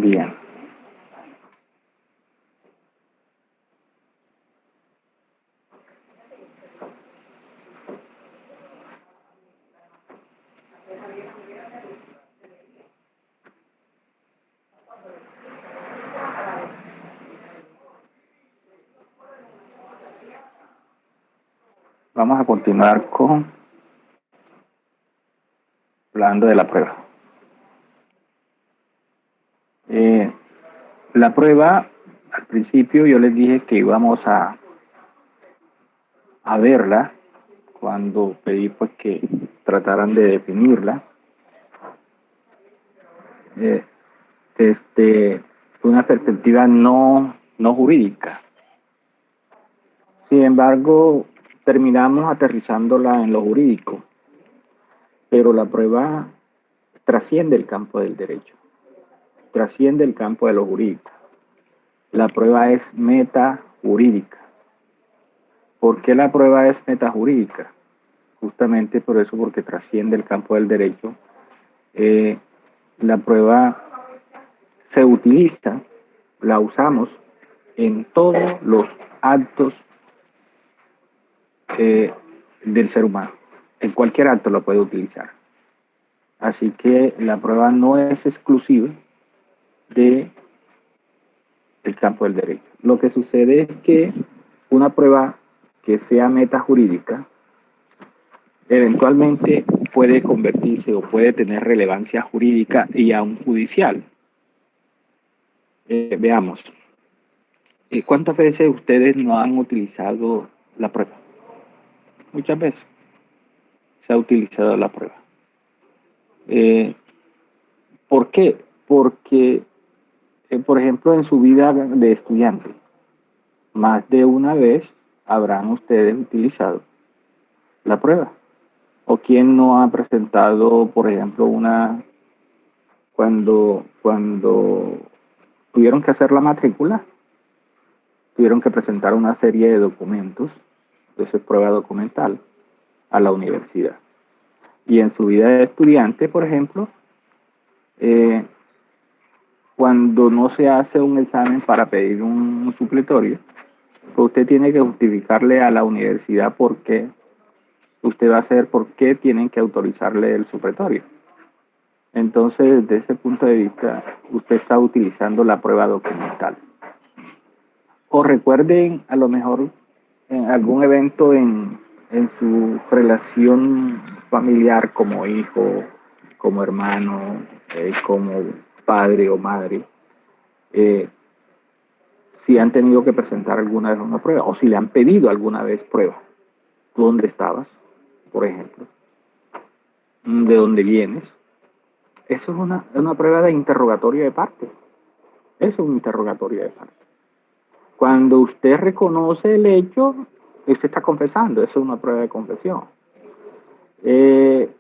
Bien. Vamos a continuar con hablando de la prueba. La prueba, al principio yo les dije que íbamos a verla cuando pedí pues que trataran de definirla desde una perspectiva no jurídica. Sin embargo, terminamos aterrizándola en lo jurídico, pero la prueba trasciende el campo del derecho, trasciende el campo de lo jurídico. La prueba es metajurídica. ¿Por qué la prueba es metajurídica? Justamente por eso, porque trasciende el campo del derecho. La prueba se utiliza, la usamos en todos los actos del ser humano. En cualquier acto lo puede utilizar. Así que la prueba no es exclusiva del campo del derecho. Lo que sucede es que una prueba que sea metajurídica eventualmente puede convertirse o puede tener relevancia jurídica y aún judicial. Veamos. ¿Cuántas veces ustedes no han utilizado la prueba? Muchas veces se ha utilizado la prueba. ¿Por qué? Porque, por ejemplo, en su vida de estudiante, más de una vez habrán ustedes utilizado la prueba. ¿O quién no ha presentado, por ejemplo, cuando tuvieron que hacer la matrícula, tuvieron que presentar una serie de documentos, eso es prueba documental, a la universidad? Y en su vida de estudiante, por ejemplo, cuando no se hace un examen para pedir un supletorio, pues usted tiene que justificarle a la universidad por qué usted va a hacer, por qué tienen que autorizarle el supletorio. Entonces, desde ese punto de vista, usted está utilizando la prueba documental. O recuerden, a lo mejor, en algún evento en su relación familiar como hijo, como hermano, como padre o madre, si han tenido que presentar alguna vez una prueba o si le han pedido alguna vez prueba. ¿Tú dónde estabas, por ejemplo? ¿De dónde vienes? Eso es una prueba de interrogatorio de parte. Eso es un interrogatorio de parte. Cuando usted reconoce el hecho, usted está confesando, eso es una prueba de confesión.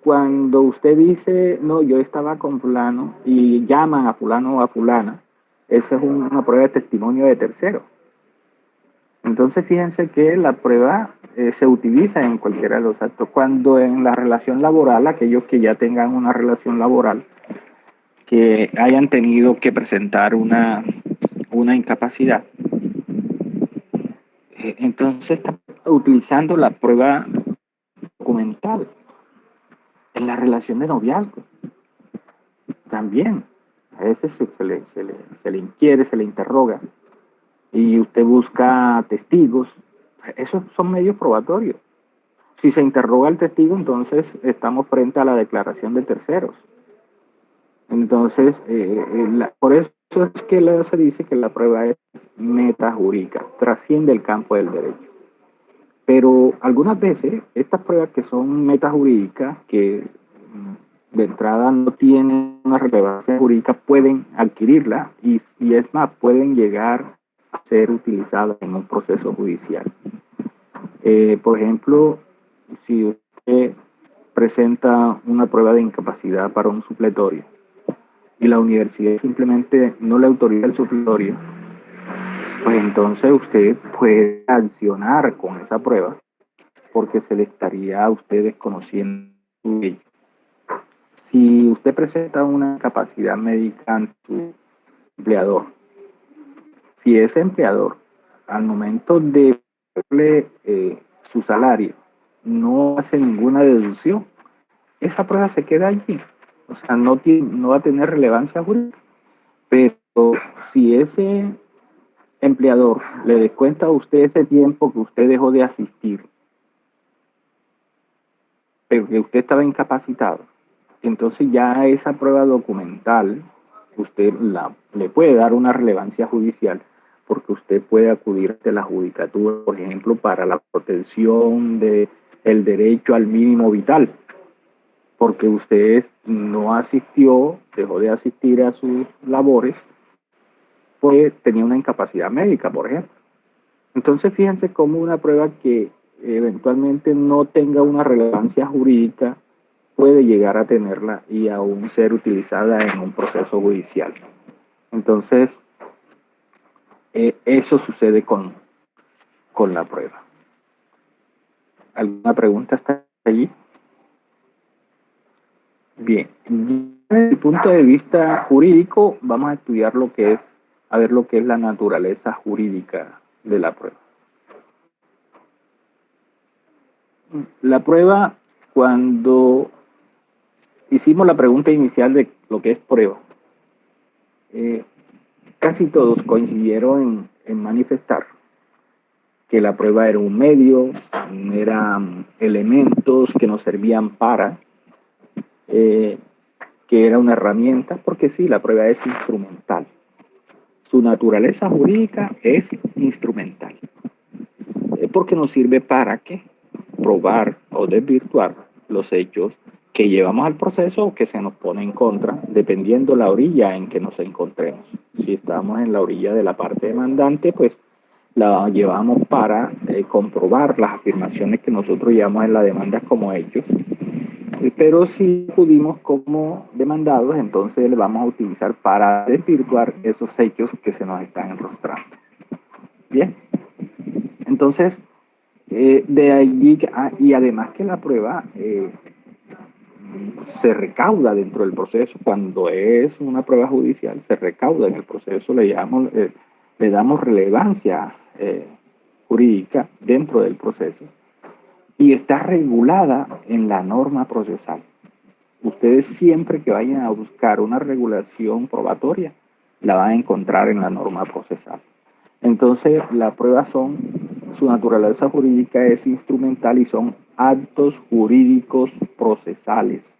Cuando usted dice, no, yo estaba con fulano y llaman a fulano o a fulana, esa es una prueba de testimonio de tercero. Entonces fíjense que la prueba se utiliza en cualquiera de los actos. Cuando en la relación laboral, aquellos que ya tengan una relación laboral, que hayan tenido que presentar una incapacidad, entonces está utilizando la prueba documental. En la relación de noviazgo también a veces se le inquiere, se le interroga y usted busca testigos. Esos son medios probatorios. Si se interroga al testigo, entonces estamos frente a la declaración de terceros. Entonces, por eso es que se dice que la prueba es metajurídica, trasciende el campo del derecho. Pero algunas veces estas pruebas que son metajurídicas, que de entrada no tienen una relevancia jurídica, pueden adquirirla y es más, pueden llegar a ser utilizadas en un proceso judicial. Por ejemplo, si usted presenta una prueba de incapacidad para un supletorio y la universidad simplemente no le autoriza el supletorio, pues entonces usted puede sancionar con esa prueba porque se le estaría a usted desconociendo su ello. Si usted presenta una incapacidad médica ante su empleador. Si ese empleador, al momento de darle su salario, no hace ninguna deducción, esa prueba se queda allí. O sea, no va a tener relevancia jurídica. Pero si ese empleador le descuenta a usted ese tiempo que usted dejó de asistir, pero que usted estaba incapacitado, entonces ya esa prueba documental usted le puede dar una relevancia judicial, porque usted puede acudir a la judicatura, por ejemplo, para la protección del derecho al mínimo vital, porque usted no asistió, dejó de asistir a sus labores, porque tenía una incapacidad médica, por ejemplo. Entonces, fíjense cómo una prueba que eventualmente no tenga una relevancia jurídica puede llegar a tenerla y aún ser utilizada en un proceso judicial. Entonces, eso sucede con la prueba. ¿Alguna pregunta hasta allí? Bien, desde el punto de vista jurídico, vamos a estudiar a ver lo que es la naturaleza jurídica de la prueba. La prueba, cuando hicimos la pregunta inicial de lo que es prueba, casi todos coincidieron en manifestar que la prueba era un medio, eran elementos que nos servían para, que era una herramienta, porque sí, la prueba es instrumental. Su naturaleza jurídica es instrumental, porque nos sirve para ¿qué? Probar o desvirtuar los hechos que llevamos al proceso o que se nos pone en contra, dependiendo la orilla en que nos encontremos. Si estamos en la orilla de la parte demandante, pues la llevamos para comprobar las afirmaciones que nosotros llevamos en la demanda como hechos. Pero si acudimos como demandados, entonces le vamos a utilizar para desvirtuar esos hechos que se nos están enrostrando. Bien, entonces, de allí, y además que la prueba se recauda dentro del proceso, cuando es una prueba judicial, se recauda en el proceso, le damos relevancia jurídica dentro del proceso y está regulada en la norma procesal. Ustedes siempre que vayan a buscar una regulación probatoria, la van a encontrar en la norma procesal. Entonces, la prueba su naturaleza jurídica es instrumental y son actos jurídicos procesales.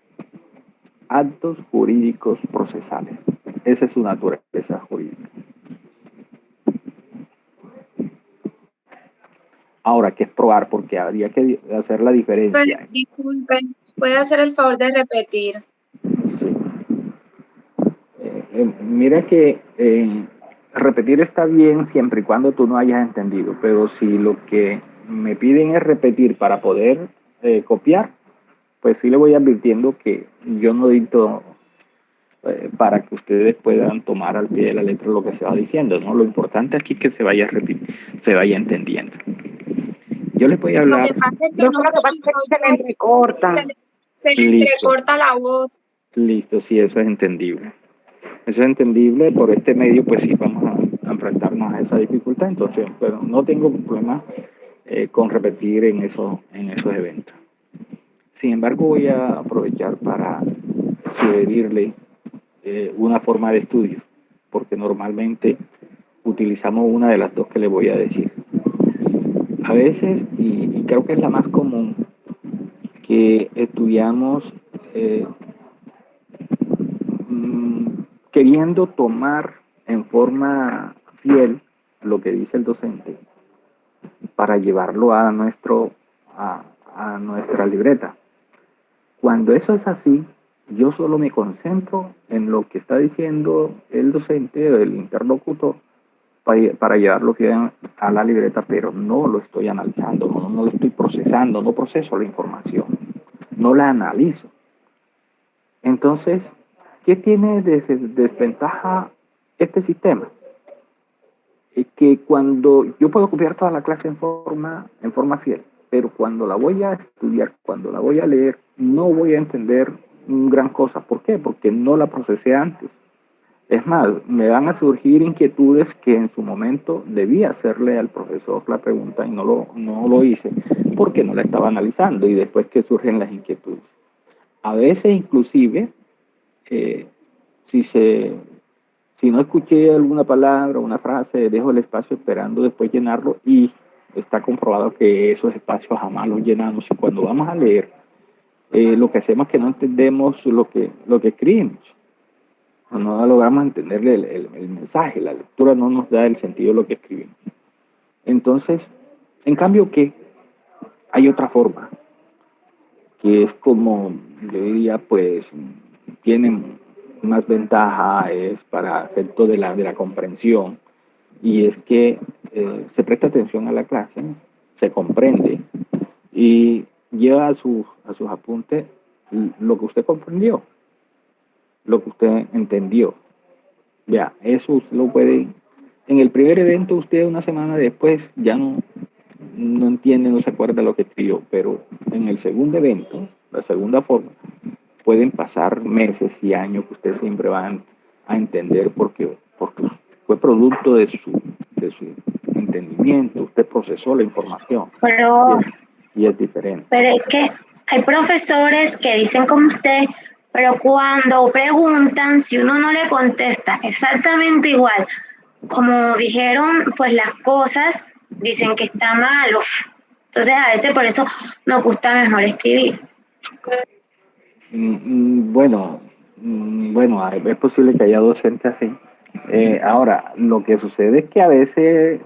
Actos jurídicos procesales. Esa es su naturaleza jurídica. Ahora, ¿qué es probar? Porque habría que hacer la diferencia. Pues, disculpen, ¿puede hacer el favor de repetir? Sí. Mira que repetir está bien siempre y cuando tú no hayas entendido, pero si lo que me piden es repetir para poder copiar, pues sí le voy advirtiendo que yo no dicto para que ustedes puedan tomar al pie de la letra lo que se va diciendo, ¿no? Lo importante aquí es que se vaya entendiendo. Yo les voy a hablar. Lo que pasa es que no sé si soy se le entrecorta. Se le entrecorta la voz. Listo, sí, eso es entendible. Eso es entendible, por este medio pues sí vamos a enfrentarnos a esa dificultad, entonces bueno, no tengo problema con repetir en esos eventos. Sin embargo, voy a aprovechar para sugerirle una forma de estudio, porque normalmente utilizamos una de las dos que le voy a decir. A veces, y creo que es la más común, que estudiamos queriendo tomar en forma fiel lo que dice el docente para llevarlo a nuestra libreta. Cuando eso es así, yo solo me concentro en lo que está diciendo el docente o el interlocutor para llevarlo a la libreta, pero no lo estoy analizando, no lo estoy procesando, no proceso la información, no la analizo. Entonces, ¿qué tiene de desventaja este sistema? Que cuando yo puedo copiar toda la clase en forma fiel, pero cuando la voy a estudiar, cuando la voy a leer, no voy a entender gran cosa. ¿Por qué? Porque no la procesé antes. Es más, me van a surgir inquietudes que en su momento debía hacerle al profesor la pregunta y no lo hice porque no la estaba analizando y después que surgen las inquietudes. A veces inclusive, si, si no escuché alguna palabra, una frase, dejo el espacio esperando después llenarlo y está comprobado que esos espacios jamás los llenamos. Y cuando vamos a leer, lo que hacemos es que no entendemos lo que escribimos. No logramos entenderle el mensaje, la lectura no nos da el sentido de lo que escribimos. Entonces, en cambio que hay otra forma, que es como, yo diría, pues, tiene más ventaja, es para efecto de la comprensión, y es que se presta atención a la clase, se comprende, y lleva a sus apuntes lo que usted comprendió, lo que usted entendió. Ya, eso usted lo puede... En el primer evento usted una semana después ya no entiende, no se acuerda lo que escribió, pero en el segundo evento, la segunda forma, pueden pasar meses y años que usted siempre va a entender porque fue producto de su entendimiento, usted procesó la información. Pero, y es diferente. Pero es que hay profesores que dicen como usted, pero cuando preguntan, si uno no le contesta exactamente igual como dijeron, pues las cosas dicen que está malo. Entonces a veces por eso nos gusta mejor escribir. Bueno, es posible que haya docentes así. Ahora, lo que sucede es que a veces,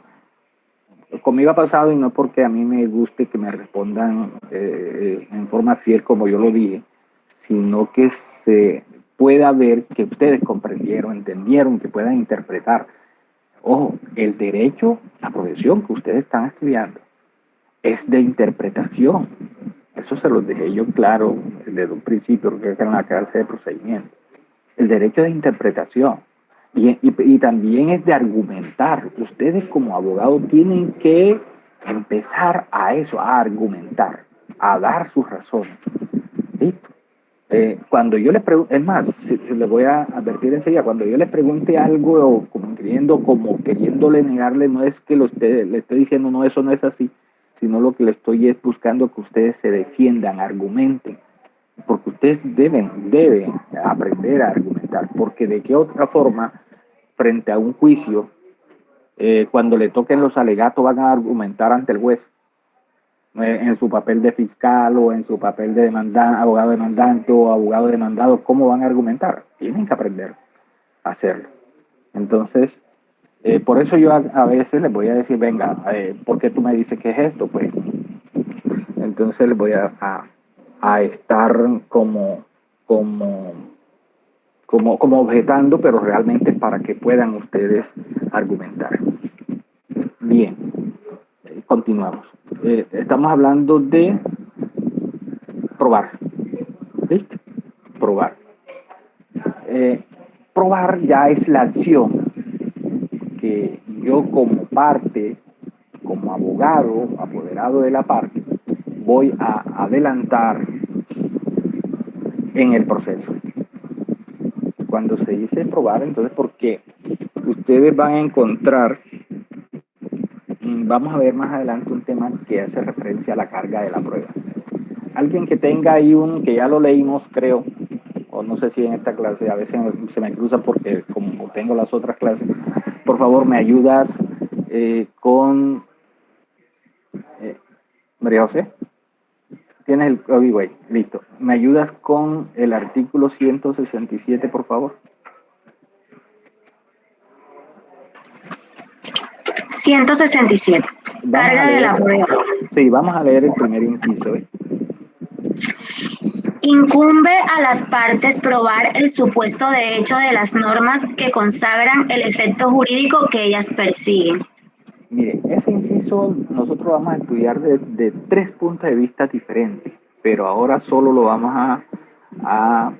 conmigo ha pasado, y no porque a mí me guste que me respondan en forma fiel como yo lo dije, sino que se pueda ver que ustedes comprendieron, entendieron, que puedan interpretar. Ojo, el derecho, la profesión que ustedes están estudiando, es de interpretación. Eso se los dejé yo claro desde un principio, porque es en la clase de procedimiento. El derecho de interpretación. Y también es de argumentar. Ustedes como abogados tienen que empezar a eso, a argumentar, a dar sus razones. ¿Listo? Cuando yo les pregunto, es más, si les voy a advertir enseguida, cuando yo les pregunte algo como queriéndole negarle, no es que le esté diciendo, no, eso no es así, sino lo que le estoy es buscando que ustedes se defiendan, argumenten, porque ustedes deben aprender a argumentar, porque de qué otra forma, frente a un juicio, cuando le toquen los alegatos van a argumentar ante el juez, en su papel de fiscal o en su papel de abogado demandante o abogado demandado, ¿cómo van a argumentar? Tienen que aprender a hacerlo. Entonces, por eso yo a veces les voy a decir, venga, ¿por qué tú me dices que es esto? Pues, entonces les voy a estar como objetando, pero realmente para que puedan ustedes argumentar. Bien, continuamos. Estamos hablando de probar. ¿Listo? Probar. Probar ya es la acción que yo como parte, como abogado, apoderado de la parte, voy a adelantar en el proceso. Cuando se dice probar, entonces, porque ustedes van a encontrar, vamos a ver más adelante un tema que hace referencia a la carga de la prueba. Alguien que tenga ahí que ya lo leímos, creo, o no sé si en esta clase, a veces se me cruza porque como tengo las otras clases, por favor me ayudas con María José. Tienes el código ahí, listo. ¿Me ayudas con el artículo 167, por favor? 167. Carga de la prueba. Sí, vamos a leer el primer inciso. Incumbe a las partes probar el supuesto de hecho de las normas que consagran el efecto jurídico que ellas persiguen. Mire, ese inciso nosotros vamos a estudiar de 3 puntos de vista diferentes, pero ahora solo lo vamos a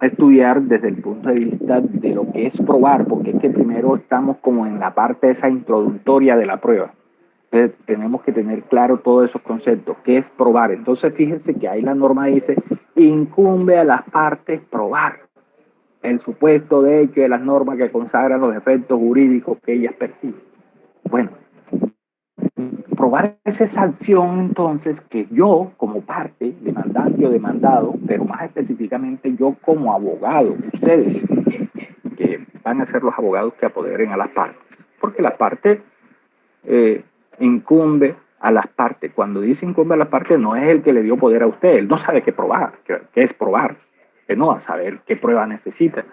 estudiar desde el punto de vista de lo que es probar, porque es que primero estamos como en la parte esa introductoria de la prueba. Entonces, tenemos que tener claro todos esos conceptos. ¿Qué es probar? Entonces, fíjense que ahí la norma dice, incumbe a las partes probar. el supuesto de hecho de las normas que consagran los efectos jurídicos que ellas perciben. Bueno, probar esa sanción entonces que yo como parte, demandante o demandado, pero más específicamente yo como abogado, ustedes que van a ser los abogados que apoderen a las partes, porque la parte incumbe a las partes. Cuando dice incumbe a las partes, no es el que le dio poder a usted, él no sabe qué probar, qué es probar, él no va a saber qué prueba necesita.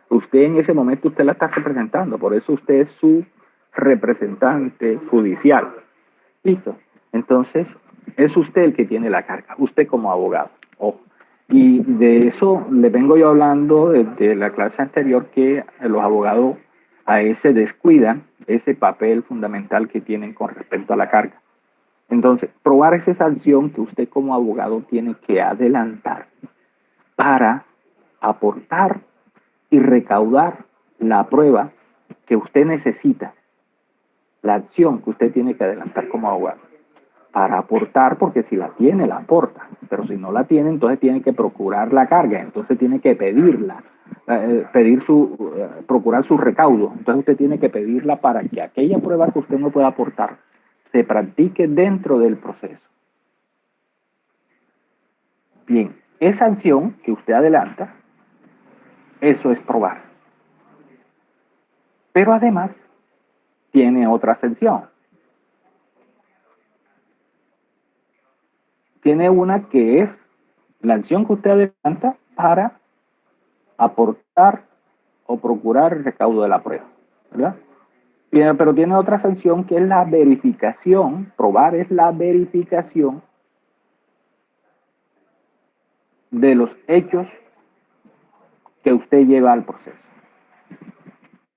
Usted en ese momento usted la está representando, por eso usted es su representante judicial. Listo. Entonces, es usted el que tiene la carga, usted como abogado. Ojo. Y de eso le vengo yo hablando desde la clase anterior, que los abogados a ese descuidan ese papel fundamental que tienen con respecto a la carga. Entonces, probar esa sanción que usted como abogado tiene que adelantar para aportar y recaudar la prueba que usted necesita, la acción que usted tiene que adelantar como abogado para aportar, porque si la tiene, la aporta, pero si no la tiene, entonces tiene que procurar la carga, entonces tiene que pedirla, procurar su recaudo, entonces usted tiene que pedirla para que aquella prueba que usted no pueda aportar se practique dentro del proceso. Bien, esa acción que usted adelanta, eso es probar. Pero además, tiene otra sanción. Tiene una que es la acción que usted adelanta para aportar o procurar el recaudo de la prueba, ¿verdad? Pero tiene otra sanción que es la verificación. Probar es la verificación de los hechos que usted lleva al proceso.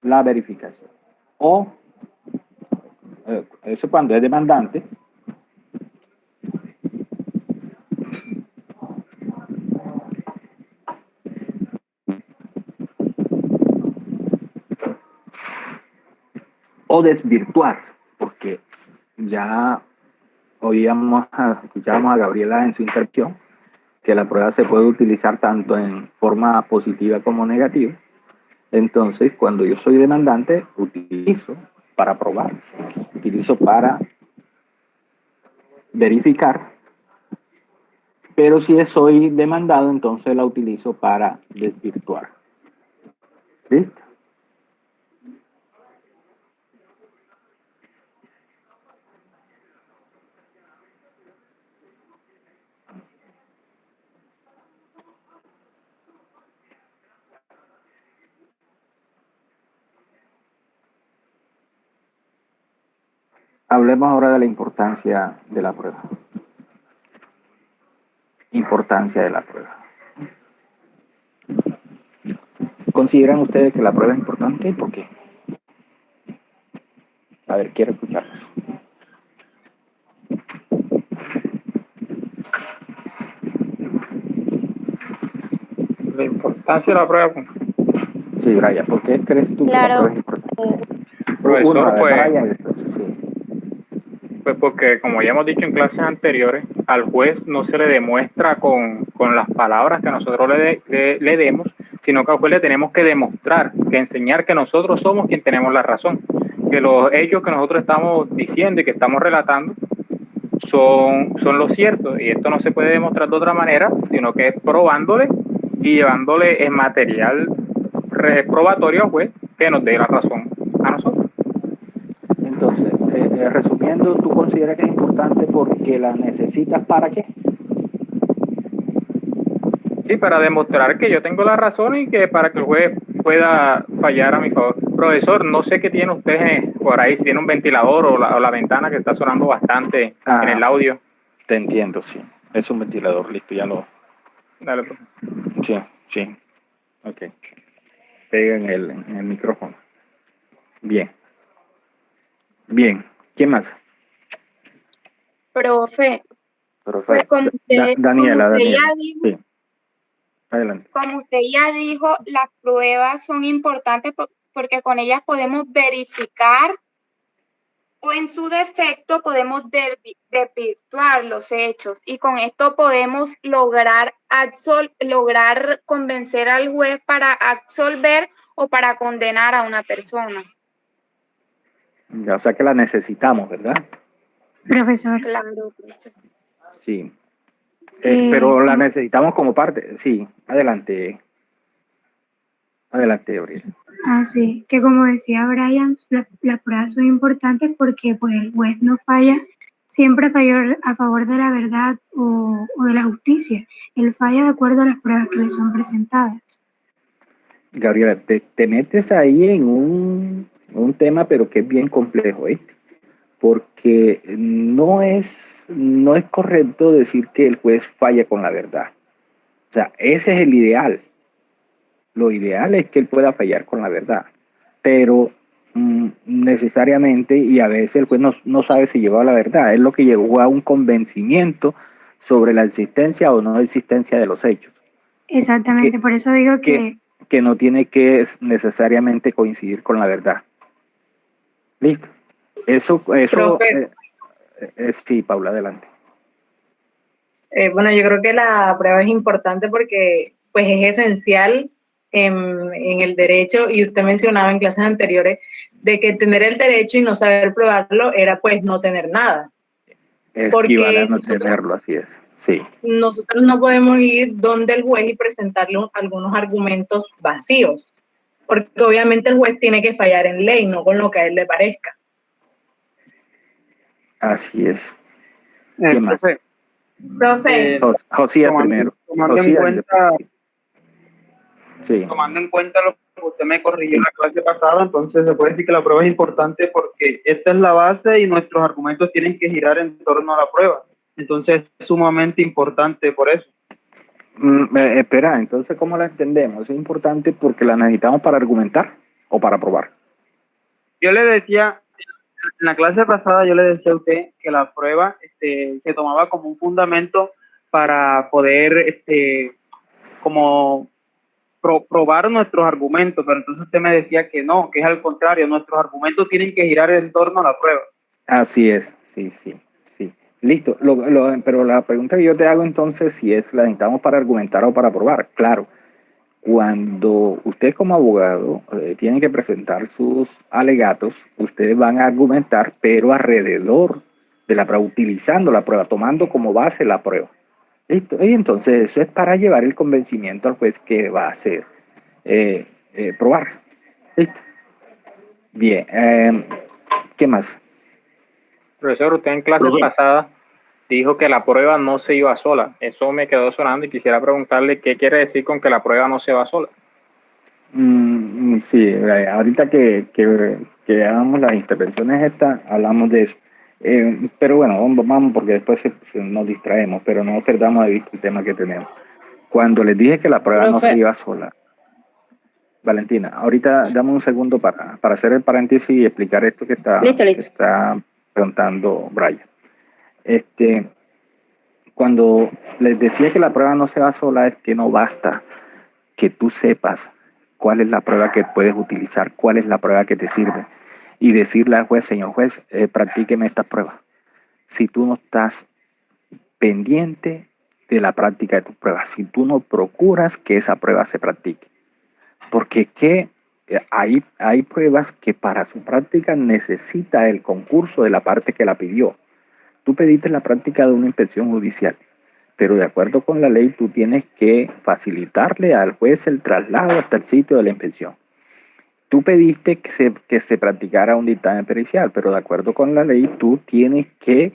La verificación. O, eso cuando es demandante, o desvirtuar, porque ya escuchábamos a Gabriela en su intervención, que la prueba se puede utilizar tanto en forma positiva como negativa. Entonces, cuando yo soy demandante, utilizo para probar, utilizo para verificar, pero si soy demandado, entonces la utilizo para desvirtuar. ¿Listo? Hablemos ahora de la importancia de la prueba. Importancia de la prueba. ¿Consideran ustedes que la prueba es importante y por qué? A ver, quiero escucharlos. La importancia de la prueba. Sí, Brian, ¿por qué crees tú que la prueba es importante? Profesor, Brian, pues porque como ya hemos dicho en clases anteriores, al juez no se le demuestra con las palabras que nosotros le demos, sino que al juez le tenemos que demostrar, que enseñar que nosotros somos quien tenemos la razón, que los hechos que nosotros estamos diciendo y que estamos relatando son lo cierto, y esto no se puede demostrar de otra manera, sino que es probándole y llevándole el material probatorio al juez que nos dé la razón a nosotros. Entonces, resumiendo, ¿tú consideras que es importante porque la necesitas para qué? Sí, para demostrar que yo tengo la razón y que para que el juez pueda fallar a mi favor. Profesor, no sé qué tiene usted por ahí, si tiene un ventilador o la ventana que está sonando bastante en el audio. Te entiendo, sí. Es un ventilador, listo, ya lo... Dale, profesor. Sí, sí. Ok. Pega en el micrófono. Bien. Bien. ¿Quién más? Profe, pues como usted, Daniela. ya dijo, sí. Adelante. Como usted ya dijo, las pruebas son importantes porque con ellas podemos verificar o en su defecto podemos desvirtuar los hechos y con esto podemos lograr convencer al juez para absolver o para condenar a una persona. O sea que la necesitamos, ¿verdad? Profesor. Claro, profesor. Sí. Pero la necesitamos como parte. Sí, adelante. Adelante, Gabriel. Sí, que como decía Brian, las pruebas son importantes porque pues, el juez no falla, siempre falló a favor de la verdad o de la justicia. Él falla de acuerdo a las pruebas que le son presentadas. Gabriela, te metes ahí en un tema, pero que es bien complejo, porque no es correcto decir que el juez falla con la verdad. O sea, ese es el ideal. Lo ideal es que él pueda fallar con la verdad, pero necesariamente, y a veces el juez no sabe si llegó a la verdad, es lo que llegó a un convencimiento sobre la existencia o no existencia de los hechos. Exactamente, por eso digo que no tiene que necesariamente coincidir con la verdad. ¿Listo? Eso sí, Paula, adelante. Bueno, yo creo que la prueba es importante porque pues es esencial en el derecho, y usted mencionaba en clases anteriores de que tener el derecho y no saber probarlo era pues no tener nada. Equivale a no tenerlo, así es. Sí. Nosotros no podemos ir donde el juez y presentarle algunos argumentos vacíos, porque obviamente el juez tiene que fallar en ley, no con lo que a él le parezca. Así es. ¿Qué más? Profe. Josía primero. Tomando en cuenta lo que usted me corrigió en la clase pasada, entonces se puede decir que la prueba es importante porque esta es la base y nuestros argumentos tienen que girar en torno a la prueba. Entonces es sumamente importante por eso. Espera, entonces ¿cómo la entendemos? ¿Es importante porque la necesitamos para argumentar o para probar? Yo le decía, en la clase pasada yo le decía a usted que la prueba se tomaba como un fundamento para poder como probar nuestros argumentos, pero entonces usted me decía que no, que es al contrario, nuestros argumentos tienen que girar en torno a la prueba. Así es, sí. Listo, pero la pregunta que yo te hago entonces, si es la necesitamos para argumentar o para probar. Claro, cuando usted como abogado tiene que presentar sus alegatos, ustedes van a argumentar, pero alrededor de la prueba, utilizando la prueba, tomando como base la prueba. ¿Listo? Y entonces eso es para llevar el convencimiento al juez que va a hacer probar. ¿Listo? Bien. ¿Qué más? Profesor, usted en clases pasadas dijo que la prueba no se iba sola. Eso me quedó sonando y quisiera preguntarle qué quiere decir con que la prueba no se va sola. Sí, ahorita que hagamos las intervenciones estas, hablamos de eso. Pero bueno, vamos porque después nos distraemos, pero no perdamos de vista el tema que tenemos. Cuando les dije que la prueba no se iba sola, Valentina, ahorita dame un segundo para hacer el paréntesis y explicar esto que está, listo. Que está preguntando Brian. Cuando les decía que la prueba no se va sola, es que no basta que tú sepas cuál es la prueba que puedes utilizar, cuál es la prueba que te sirve, y decirle al juez, señor juez, practíqueme esta prueba. Si tú no estás pendiente de la práctica de tu prueba, si tú no procuras que esa prueba se practique. Porque hay pruebas que para su práctica necesita el concurso de la parte que la pidió. Tú pediste la práctica de una inspección judicial, pero de acuerdo con la ley tú tienes que facilitarle al juez el traslado hasta el sitio de la inspección. Tú pediste que se practicara un dictamen pericial, pero de acuerdo con la ley tú tienes que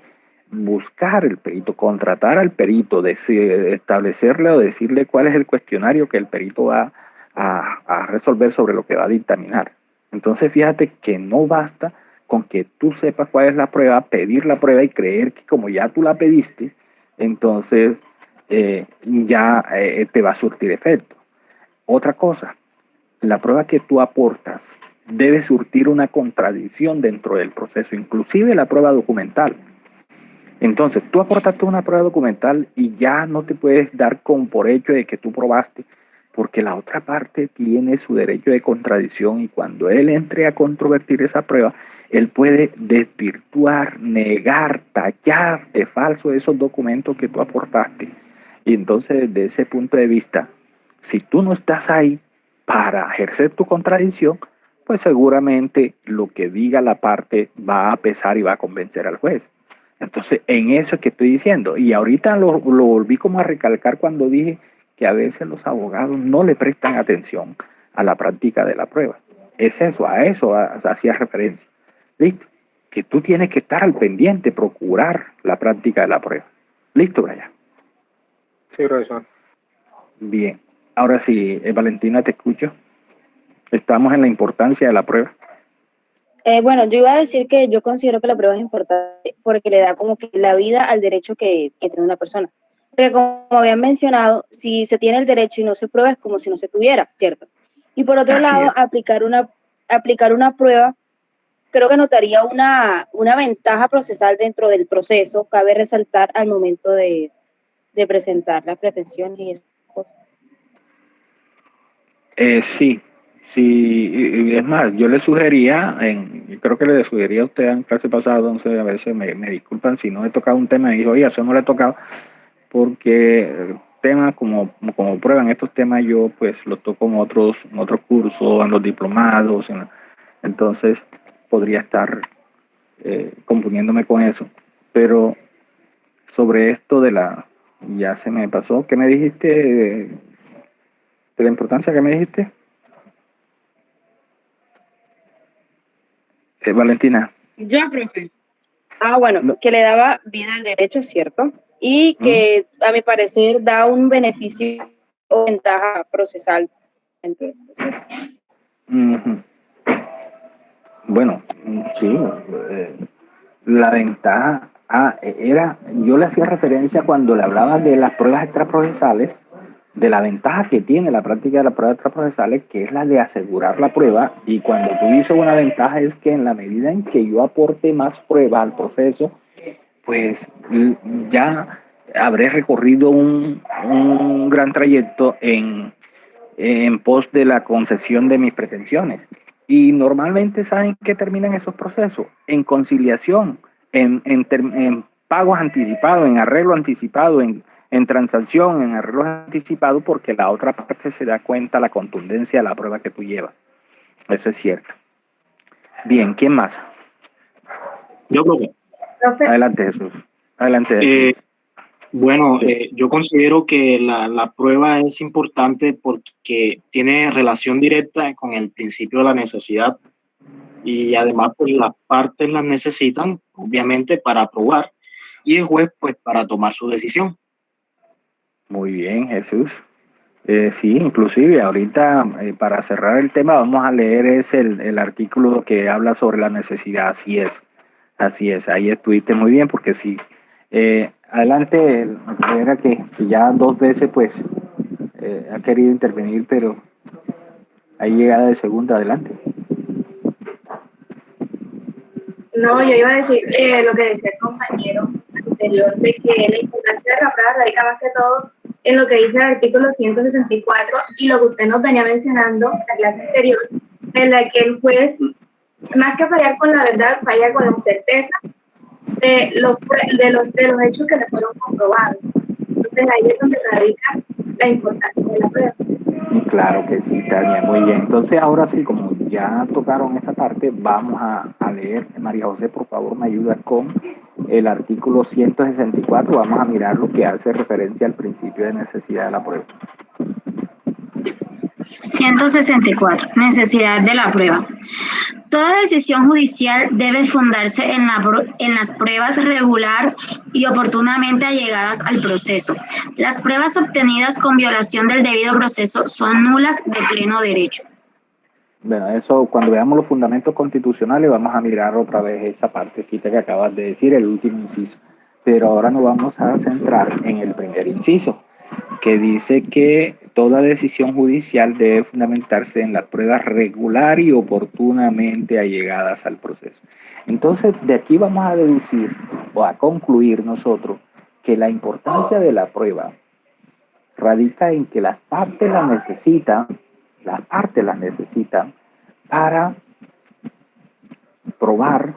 buscar el perito, contratar al perito, establecerle o decirle cuál es el cuestionario que el perito va a resolver sobre lo que va a dictaminar. Entonces fíjate que no basta con que tú sepas cuál es la prueba, pedir la prueba y creer que como ya tú la pediste, entonces ya te va a surtir efecto. Otra cosa, la prueba que tú aportas debe surtir una contradicción dentro del proceso, inclusive la prueba documental. Entonces, tú aportaste una prueba documental y ya no te puedes dar por hecho de que tú probaste, porque la otra parte tiene su derecho de contradicción y cuando él entre a controvertir esa prueba, él puede desvirtuar, negar, tallar de falso esos documentos que tú aportaste. Y entonces, desde ese punto de vista, si tú no estás ahí para ejercer tu contradicción, pues seguramente lo que diga la parte va a pesar y va a convencer al juez. Entonces, en eso es que estoy diciendo. Y ahorita lo volví como a recalcar cuando dije que a veces los abogados no le prestan atención a la práctica de la prueba. Es eso, a eso hacía referencia. ¿Listo? Que tú tienes que estar al pendiente, procurar la práctica de la prueba. ¿Listo, Brian? Sí, profesor. Bien. Ahora sí, Valentina, te escucho. Estamos en la importancia de la prueba. Bueno, yo iba a decir que yo considero que la prueba es importante porque le da como que la vida al derecho que tiene una persona. Porque como habían mencionado, si se tiene el derecho y no se prueba es como si no se tuviera, ¿cierto? Y por otro lado, aplicar una prueba creo que notaría una ventaja procesal dentro del proceso, cabe resaltar al momento de presentar las pretensiones y esas cosas. Sí, y es más, yo le sugería, creo que le sugería a usted en clase pasada, entonces a veces me disculpan si no he tocado un tema y dijo, oye, eso no le he tocado, porque temas como prueban estos temas yo pues los toco en otros cursos, en los diplomados, entonces podría estar componiéndome con eso. Pero sobre esto ya se me pasó, ¿qué me dijiste de la importancia que me dijiste? Valentina. Ya, profe. Bueno, que le daba vida al derecho, ¿cierto? Y que a mi parecer da un beneficio o ventaja procesal dentro del proceso. Bueno, sí, la ventaja yo le hacía referencia cuando le hablaba de las pruebas extraprocesales, de la ventaja que tiene la práctica de las pruebas extraprocesales, que es la de asegurar la prueba, y cuando tú dices una ventaja es que en la medida en que yo aporte más prueba al proceso, pues ya habré recorrido un gran trayecto en pos de la concesión de mis pretensiones. Y normalmente, ¿saben qué terminan esos procesos? En conciliación, en pagos anticipados, en arreglo anticipado, en transacción, en arreglos anticipados, porque la otra parte se da cuenta la contundencia de la prueba que tú llevas. Eso es cierto. Bien, ¿quién más? Yo, profe. Adelante, Jesús. Adelante. Bueno, sí. Yo considero que la prueba es importante porque tiene relación directa con el principio de la necesidad y además pues las partes las necesitan obviamente para probar y el juez pues para tomar su decisión. Muy bien, Jesús. Sí, inclusive ahorita para cerrar el tema vamos a leer el artículo que habla sobre la necesidad. Así es, ahí estuviste muy bien porque sí. Adelante, era que ya 2 veces pues ha querido intervenir, pero hay llegada de segunda, adelante. No, yo iba a decir lo que decía el compañero anterior, de que la importancia de la prueba radica más que todo en lo que dice el artículo 164 y lo que usted nos venía mencionando en la clase anterior, en la que el juez, más que fallar con la verdad, falla con la certeza de los hechos que le fueron comprobados. Entonces ahí es donde radica la importancia de la prueba. Claro que sí, Tania, muy bien. Entonces ahora sí, como ya tocaron esa parte, vamos a leer. María José, por favor, me ayuda con el artículo 164. Vamos a mirar lo que hace referencia al principio de necesidad de la prueba. 164. Necesidad de la prueba. Toda decisión judicial debe fundarse en las pruebas regular y oportunamente allegadas al proceso. Las pruebas obtenidas con violación del debido proceso son nulas de pleno derecho. Bueno, eso cuando veamos los fundamentos constitucionales vamos a mirar otra vez esa partecita que acabas de decir, el último inciso. Pero ahora nos vamos a centrar en el primer inciso, que dice que toda decisión judicial debe fundamentarse en las pruebas regular y oportunamente allegadas al proceso. Entonces, de aquí vamos a deducir o a concluir nosotros que la importancia de la prueba radica en que las partes las necesitan para probar,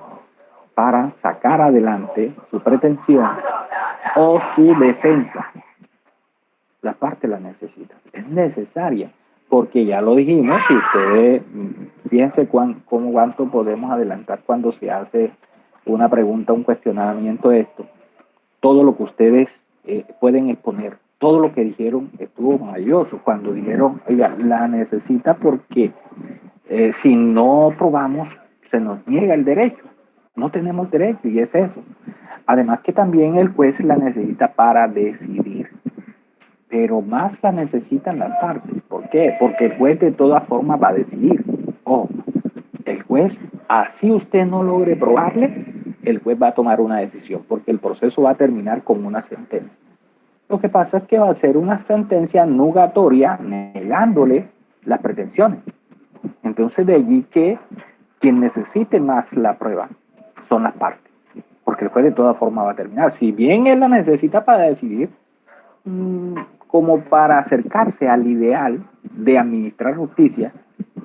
para sacar adelante su pretensión o su defensa. Las partes la necesitan. Es necesaria, porque ya lo dijimos, si ustedes, fíjense cuánto podemos adelantar cuando se hace una pregunta, un cuestionamiento de esto. Todo lo que ustedes pueden exponer, todo lo que dijeron estuvo maravilloso. Cuando dijeron, oiga, la necesita porque si no probamos, se nos niega el derecho. No tenemos derecho, y es eso. Además que también el juez la necesita para decidir, pero más la necesitan las partes. ¿Por qué? Porque el juez de todas formas va a decidir. Ojo, el juez, así usted no logre probarle, el juez va a tomar una decisión, porque el proceso va a terminar con una sentencia. Lo que pasa es que va a ser una sentencia nugatoria, negándole las pretensiones. Entonces, de allí que quien necesite más la prueba son las partes, porque el juez de todas formas va a terminar. Si bien él la necesita para decidir, como para acercarse al ideal de administrar justicia,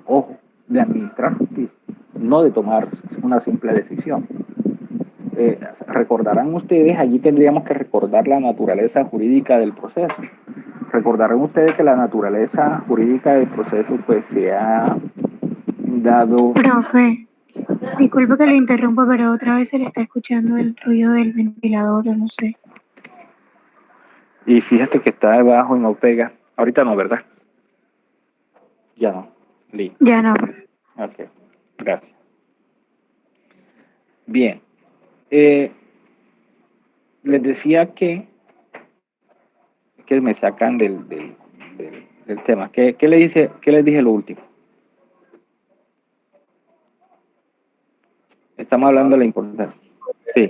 ojo, de administrar justicia, no de tomar una simple decisión. Recordarán ustedes, allí tendríamos que recordar la naturaleza jurídica del proceso. Recordarán ustedes que la naturaleza jurídica del proceso pues se ha dado... Profe, disculpe que lo interrumpa, pero otra vez se le está escuchando el ruido del ventilador, o no sé. Y fíjate que está debajo y no pega. Ahorita no, ¿verdad? Ya no. Ya no. Ok, gracias. Bien. Les decía que me sacan del tema. ¿Qué les dije lo último? Estamos hablando de la importancia. Sí.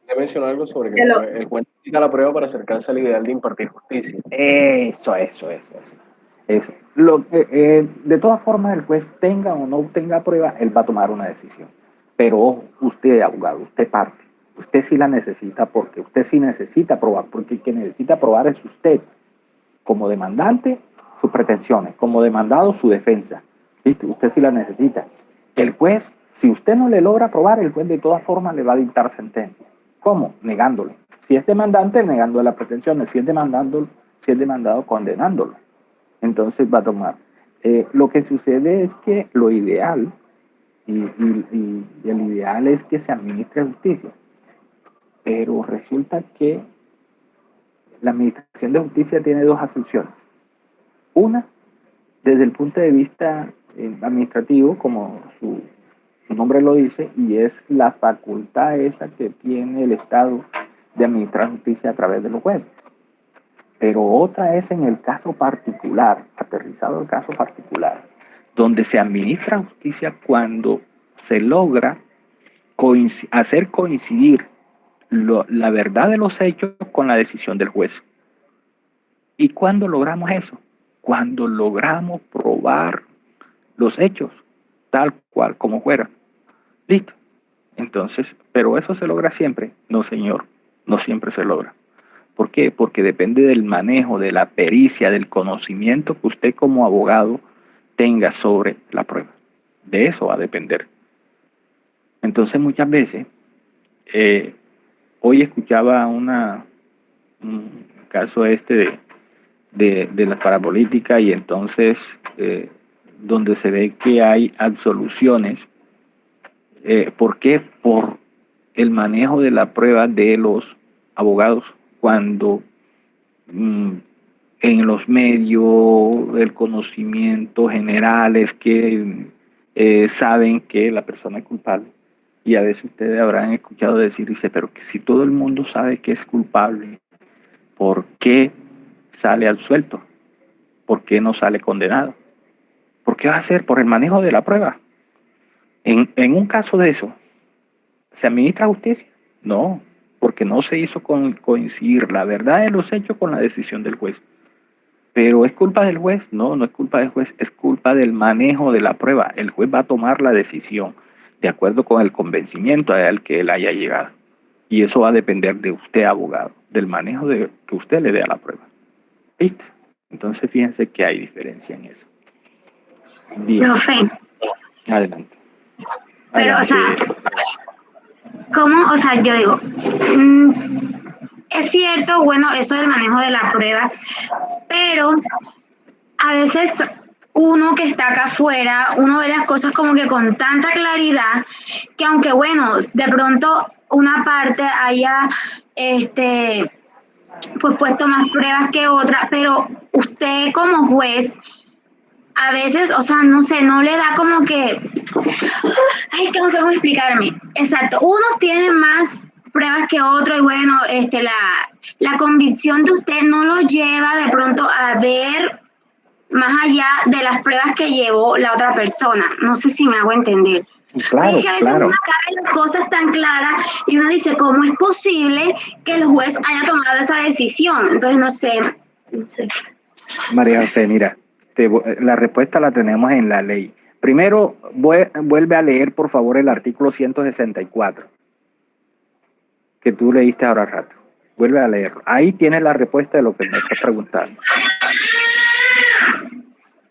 Te mencionó algo sobre que el juez necesita la prueba para acercarse al ideal de impartir justicia. Eso. De todas formas, el juez tenga o no tenga prueba, él va a tomar una decisión. Pero ojo, usted, abogado, usted parte. Usted sí la necesita porque usted sí necesita probar, porque el que necesita probar es usted. Como demandante, sus pretensiones. Como demandado, su defensa. ¿Viste? Usted sí la necesita. El juez, si usted no le logra probar, el juez de todas formas le va a dictar sentencia. ¿Cómo? Negándole. Si es demandante, negándole las pretensiones. Si es demandado, condenándolo. Entonces va a tomar. Lo que sucede es que lo ideal, y el ideal es que se administre justicia. Pero resulta que la administración de justicia tiene dos acepciones. Una, desde el punto de vista administrativo, como su nombre lo dice, y es la facultad esa que tiene el Estado de administrar justicia a través de los jueces. Pero otra es en el caso particular, aterrizado el caso particular, donde se administra justicia cuando se logra hacer coincidir la verdad de los hechos con la decisión del juez. ¿Y cuándo logramos eso? Cuando logramos probar los hechos tal cual como fuera. ¿Listo? Entonces, ¿pero eso se logra siempre? No, señor, no siempre se logra. ¿Por qué? Porque depende del manejo, de la pericia, del conocimiento que usted como abogado tenga sobre la prueba. De eso va a depender. Entonces, muchas veces, hoy escuchaba un caso de la parapolítica, y entonces donde se ve que hay absoluciones. ¿Por qué? Por el manejo de la prueba de los abogados, cuando en los medios, el conocimiento general es que saben que la persona es culpable. Y a veces ustedes habrán escuchado decir, dice, pero que si todo el mundo sabe que es culpable, ¿por qué sale absuelto? ¿Por qué no sale condenado? ¿Por qué va a ser? Por el manejo de la prueba. En un caso de eso, ¿se administra justicia? No, porque no se hizo coincidir la verdad de los hechos con la decisión del juez. ¿Pero es culpa del juez? No, no es culpa del juez, es culpa del manejo de la prueba. El juez va a tomar la decisión de acuerdo con el convencimiento al que él haya llegado. Y eso va a depender de usted, abogado, del manejo que usted le dé a la prueba. ¿Viste? Entonces fíjense que hay diferencia en eso. Bien. Profe. Adelante. Pero, o sea, ¿cómo? O sea, yo digo, es cierto, bueno, eso del manejo de la prueba, pero a veces uno que está acá afuera, uno ve las cosas como que con tanta claridad, que aunque, bueno, de pronto una parte haya, pues puesto más pruebas que otra, pero usted como juez, a veces, o sea, no sé, no le da como que, ay, es que no sé cómo explicarme. Exacto, unos tienen más pruebas que otros y bueno, la convicción de usted no lo lleva de pronto a ver más allá de las pruebas que llevó la otra persona. No sé si me hago entender. Claro, es que a veces claro. uno cae las cosas tan claras y uno dice, ¿cómo es posible que el juez haya tomado esa decisión? Entonces, no sé. María José, mira, la respuesta la tenemos en la ley. Primero, vuelve a leer, por favor, el artículo 164, que tú leíste ahora rato. Vuelve a leerlo. Ahí tienes la respuesta de lo que me estás preguntando.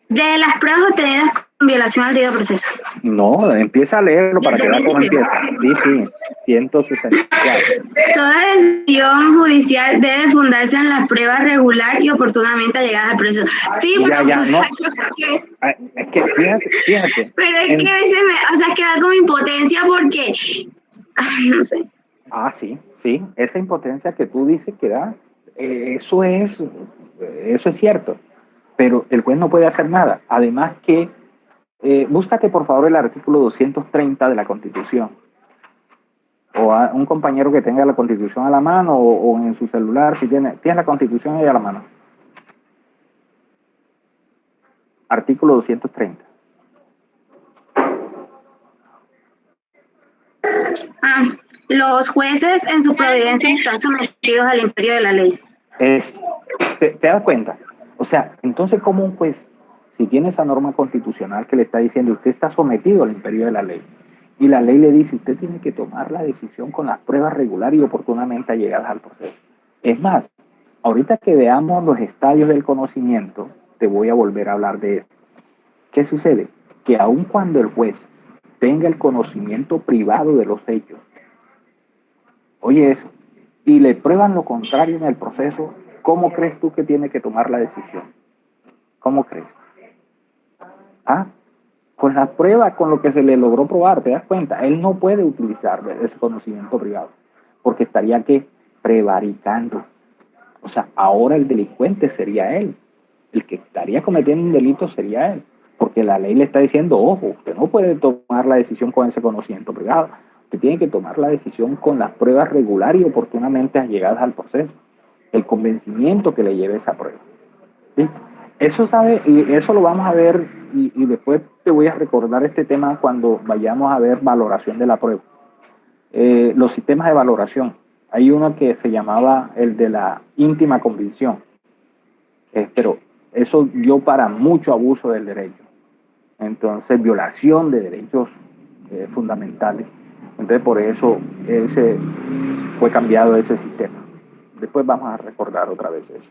De las pruebas obtenidas con violación al debido proceso. No, empieza a leerlo para que veas cómo empieza. Sí, 164. Toda decisión judicial debe fundarse en la prueba regular y oportunamente allegadas al proceso. Sí, pero ya, no. Es que fíjate. Pero es que a veces queda como impotencia porque, no sé. Sí, esa impotencia que tú dices que da, eso es cierto, pero el juez no puede hacer nada. Además que, búscate por favor el artículo 230 de la Constitución, o a un compañero que tenga la Constitución a la mano, o en su celular, si tiene la Constitución ahí a la mano. Artículo 230. Los jueces en sus providencias están sometidos al imperio de la ley. ¿Te das cuenta? O sea, entonces, como un juez, si tiene esa norma constitucional que le está diciendo usted está sometido al imperio de la ley, y la ley le dice usted tiene que tomar la decisión con las pruebas regulares y oportunamente allegadas al proceso. Es más, ahorita que veamos los estadios del conocimiento, te voy a volver a hablar de esto. ¿Qué sucede? Que aun cuando el juez tenga el conocimiento privado de los hechos, oye eso, y le prueban lo contrario en el proceso, ¿cómo crees tú que tiene que tomar la decisión? ¿Cómo crees? Con la prueba, con lo que se le logró probar, ¿te das cuenta? Él no puede utilizar ese conocimiento privado, porque estaría prevaricando. O sea, ahora el delincuente sería él. El que estaría cometiendo un delito sería él, porque la ley le está diciendo, ojo, usted no puede tomar la decisión con ese conocimiento privado. Usted tiene que tomar la decisión con las pruebas regulares y oportunamente allegadas al proceso. El convencimiento que le lleve esa prueba. ¿Sí? Eso y eso lo vamos a ver y después te voy a recordar este tema cuando vayamos a ver valoración de la prueba. Los sistemas de valoración. Hay uno que se llamaba el de la íntima convicción. Pero eso dio para mucho abuso del derecho. Entonces, violación de derechos fundamentales. Entonces, por eso fue cambiado ese sistema. Después vamos a recordar otra vez eso.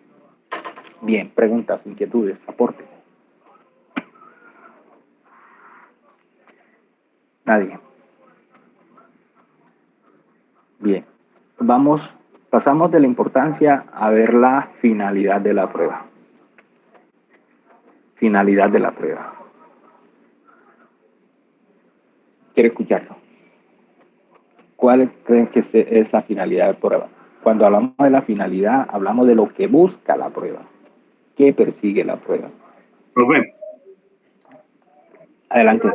Bien, preguntas, inquietudes, aporte. Nadie. Bien, pasamos de la importancia a ver la finalidad de la prueba. Finalidad de la prueba. Quiero escucharlo. ¿Cuál creen que es la finalidad de la prueba? Cuando hablamos de la finalidad, hablamos de lo que busca la prueba. ¿Qué persigue la prueba? Profe. Adelante.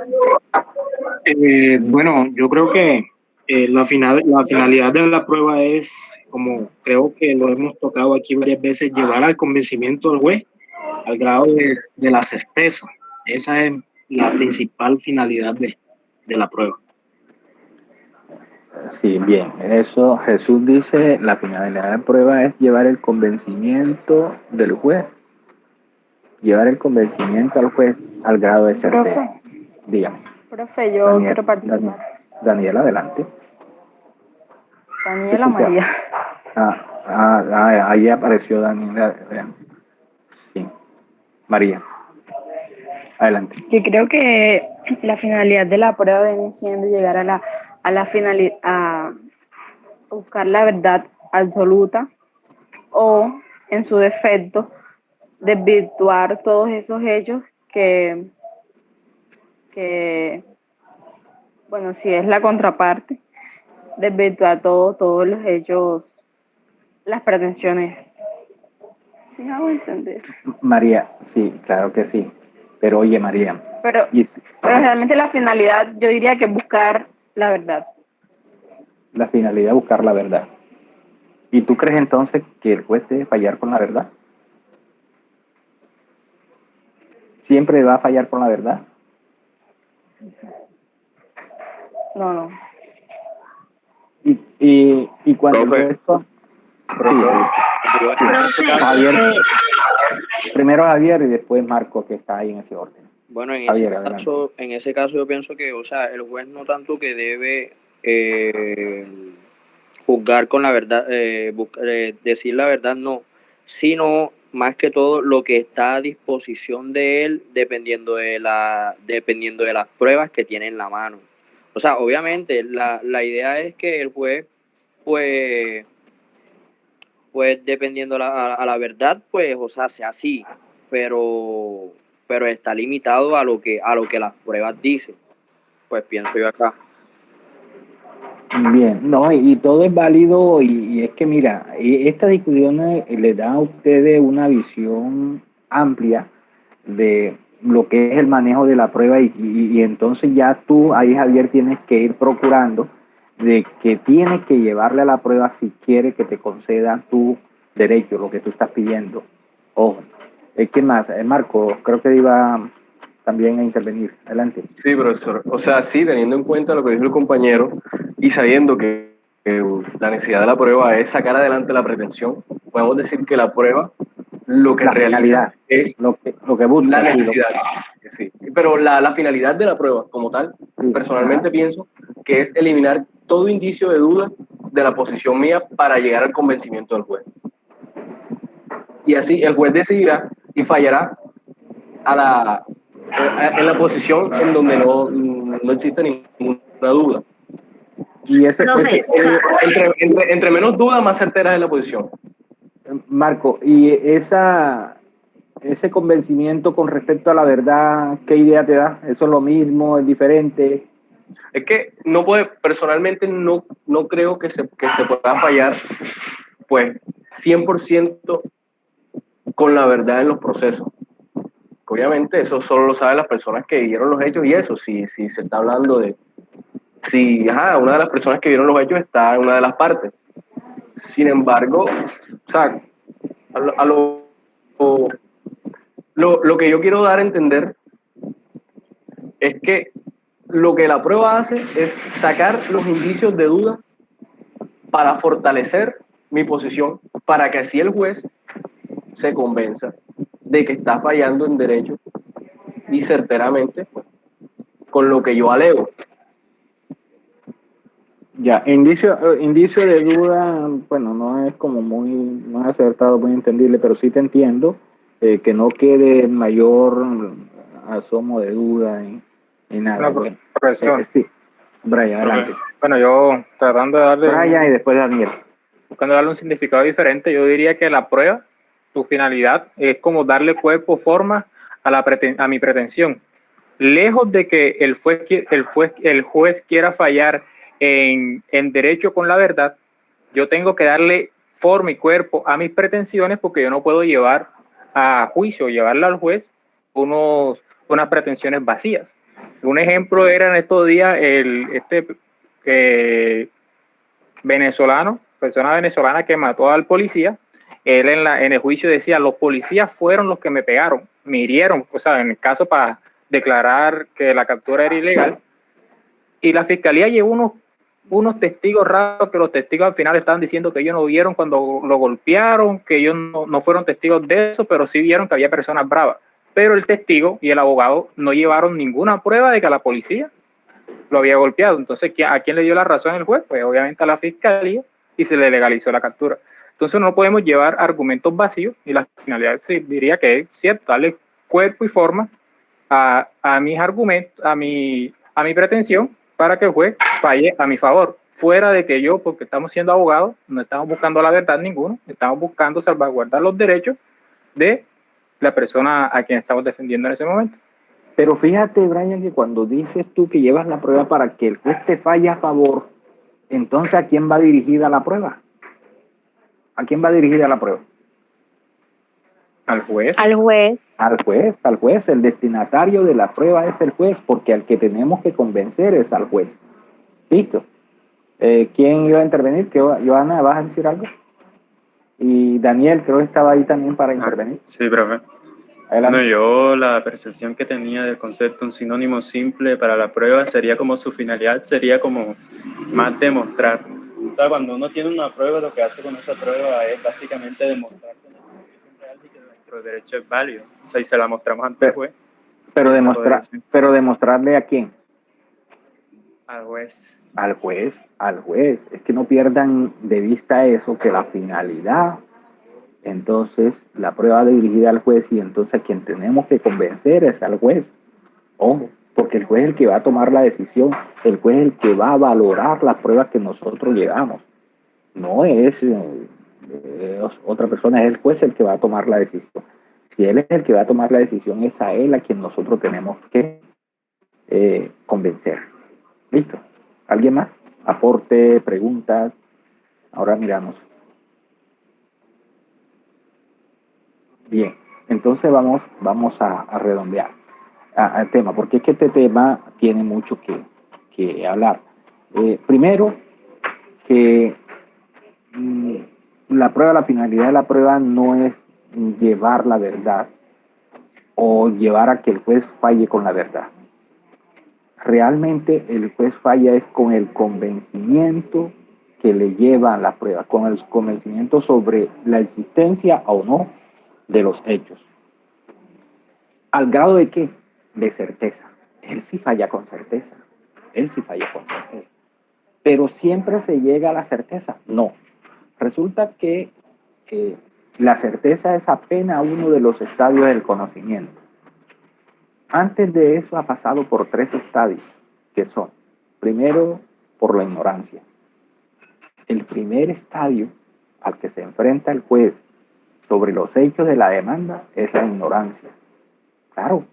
Bueno, yo creo que la finalidad de la prueba es, como creo que lo hemos tocado aquí varias veces, llevar al convencimiento del juez al grado de la certeza. Esa es la principal finalidad de la prueba. Sí, bien. Eso Jesús dice, la finalidad de la prueba es llevar el convencimiento del juez. Llevar el convencimiento al juez al grado de certeza. Dígame. Profe, yo quiero participar. Daniela, adelante. Daniela María. Ahí apareció Daniela. María, adelante. Yo creo que la finalidad de la prueba viene siendo llegar a la finalidad, a buscar la verdad absoluta o, en su defecto, desvirtuar todos esos hechos que bueno, si es la contraparte, desvirtuar todos los hechos, las pretensiones. ¿Sí me hago entender? María, sí, claro que sí. Pero oye, María. Pero realmente la finalidad, yo diría que es buscar la verdad. La finalidad es buscar la verdad. ¿Y tú crees entonces que el juez debe fallar con la verdad? ¿Siempre va a fallar con la verdad? No. Y cuando esto... Javier, primero Javier y después Marco, que está ahí en ese orden. Bueno, en Javier, ese caso yo pienso que, o sea, el juez no tanto que debe juzgar con la verdad, decir la verdad, no, sino más que todo lo que está a disposición de él dependiendo de las pruebas que tiene en la mano. O sea, obviamente la idea es que el juez pues dependiendo a la verdad, pues, o sea, sea así, pero está limitado a lo que las pruebas dicen, pues pienso yo acá. Bien, no, y todo es válido y es que mira, esta discusión le da a ustedes una visión amplia de lo que es el manejo de la prueba y entonces ya tú ahí, Javier, tienes que ir procurando de que tienes que llevarle a la prueba si quiere que te conceda tu derecho, lo que tú estás pidiendo. Ojo, ¿qué más? Marco, creo que iba también a intervenir. Adelante. Sí, profesor. O sea, sí, teniendo en cuenta lo que dijo el compañero y sabiendo que la necesidad de la prueba es sacar adelante la pretensión, podemos decir que la prueba lo que realiza es lo que busca, la necesidad. Sí. Pero la finalidad de la prueba como tal, personalmente pienso que es eliminar todo indicio de duda de la posición mía para llegar al convencimiento del juez. Y así el juez decidirá y fallará en la posición en donde no existe ninguna duda. Y entre menos duda, más certera es la posición. Marco, y ese convencimiento con respecto a la verdad, ¿qué idea te da? ¿Eso es lo mismo? ¿Es diferente? Es que personalmente no creo que se pueda fallar, pues, 100% con la verdad en los procesos. Obviamente eso solo lo saben las personas que vieron los hechos y eso, si se está hablando de... una de las personas que vieron los hechos está en una de las partes. Sin embargo, o sea, lo que yo quiero dar a entender es que lo que la prueba hace es sacar los indicios de duda para fortalecer mi posición, para que así el juez se convenza de que está fallando en derecho y certeramente con lo que yo alego. Ya, indicio de duda, bueno, no es como no es acertado, muy entendible, pero sí te entiendo, que no quede mayor asomo de duda en nada. Bueno, profesor. Sí, Brian, adelante. Bueno, yo tratando de darle... Brian y después Daniel. Buscando darle un significado diferente, yo diría que la prueba, su finalidad es como darle cuerpo, forma a mi pretensión. Lejos de que el juez quiera fallar en derecho con la verdad, yo tengo que darle forma y cuerpo a mis pretensiones porque yo no puedo llevar a juicio, llevarle al juez unas pretensiones vacías. Un ejemplo era en estos días persona venezolana que mató al policía. Él en el juicio decía, los policías fueron los que me pegaron, me hirieron, o sea, en el caso para declarar que la captura era ilegal. Y la fiscalía llevó unos testigos raros que los testigos al final estaban diciendo que ellos no vieron cuando lo golpearon, que ellos no fueron testigos de eso, pero sí vieron que había personas bravas. Pero el testigo y el abogado no llevaron ninguna prueba de que la policía lo había golpeado. Entonces, ¿a quién le dio la razón el juez? Pues obviamente a la fiscalía, y se le legalizó la captura. Entonces no podemos llevar argumentos vacíos y la finalidad sí, diría que es cierto, darle cuerpo y forma a mis argumentos, a mi pretensión, para que el juez falle a mi favor. Fuera de que yo, porque estamos siendo abogados, no estamos buscando la verdad ninguno, estamos buscando salvaguardar los derechos de la persona a quien estamos defendiendo en ese momento. Pero fíjate, Brian, que cuando dices tú que llevas la prueba para que el juez te falle a favor, entonces ¿a quién va dirigida la prueba? ¿A quién va dirigida la prueba? Al juez. Al juez. Al juez. El destinatario de la prueba es el juez, porque al que tenemos que convencer es al juez. Listo. ¿Quién iba a intervenir? Johanna, ¿vas a decir algo? Y Daniel, creo que estaba ahí también para intervenir. Sí, profe. Adelante. Bueno, yo la percepción que tenía del concepto un sinónimo simple para la prueba sería como su finalidad, sería como más demostrar. O sea, cuando uno tiene una prueba, lo que hace con esa prueba es básicamente demostrar que la constitución real y que nuestro derecho es válido. O sea, y se la mostramos ante el juez. Pero demostrarle a quién. Al juez. Al juez. Es que no pierdan de vista eso, que la finalidad, entonces la prueba dirigida al juez, y entonces a quien tenemos que convencer es al juez. Ojo, porque el juez es el que va a tomar la decisión, el juez es el que va a valorar las pruebas que nosotros llevamos. No es otra persona, es el juez el que va a tomar la decisión. Si él es el que va a tomar la decisión, es a él a quien nosotros tenemos que convencer. ¿Listo? ¿Alguien más? Aporte, preguntas. Ahora miramos. Bien, entonces vamos a redondear al tema, porque es que este tema tiene mucho que hablar. Primero, que la finalidad de la prueba no es llevar la verdad o llevar a que el juez falle con la verdad. Realmente el juez falla es con el convencimiento que le lleva a la prueba, con el convencimiento sobre la existencia o no de los hechos. ¿Al grado de qué? De certeza. Él sí falla con certeza. Pero siempre se llega a la certeza. No. Resulta que la certeza es apenas uno de los estadios del conocimiento. Antes de eso ha pasado por 3 estadios, que son, primero, por la ignorancia. El primer estadio al que se enfrenta el juez sobre los hechos de la demanda es la ignorancia. Claro.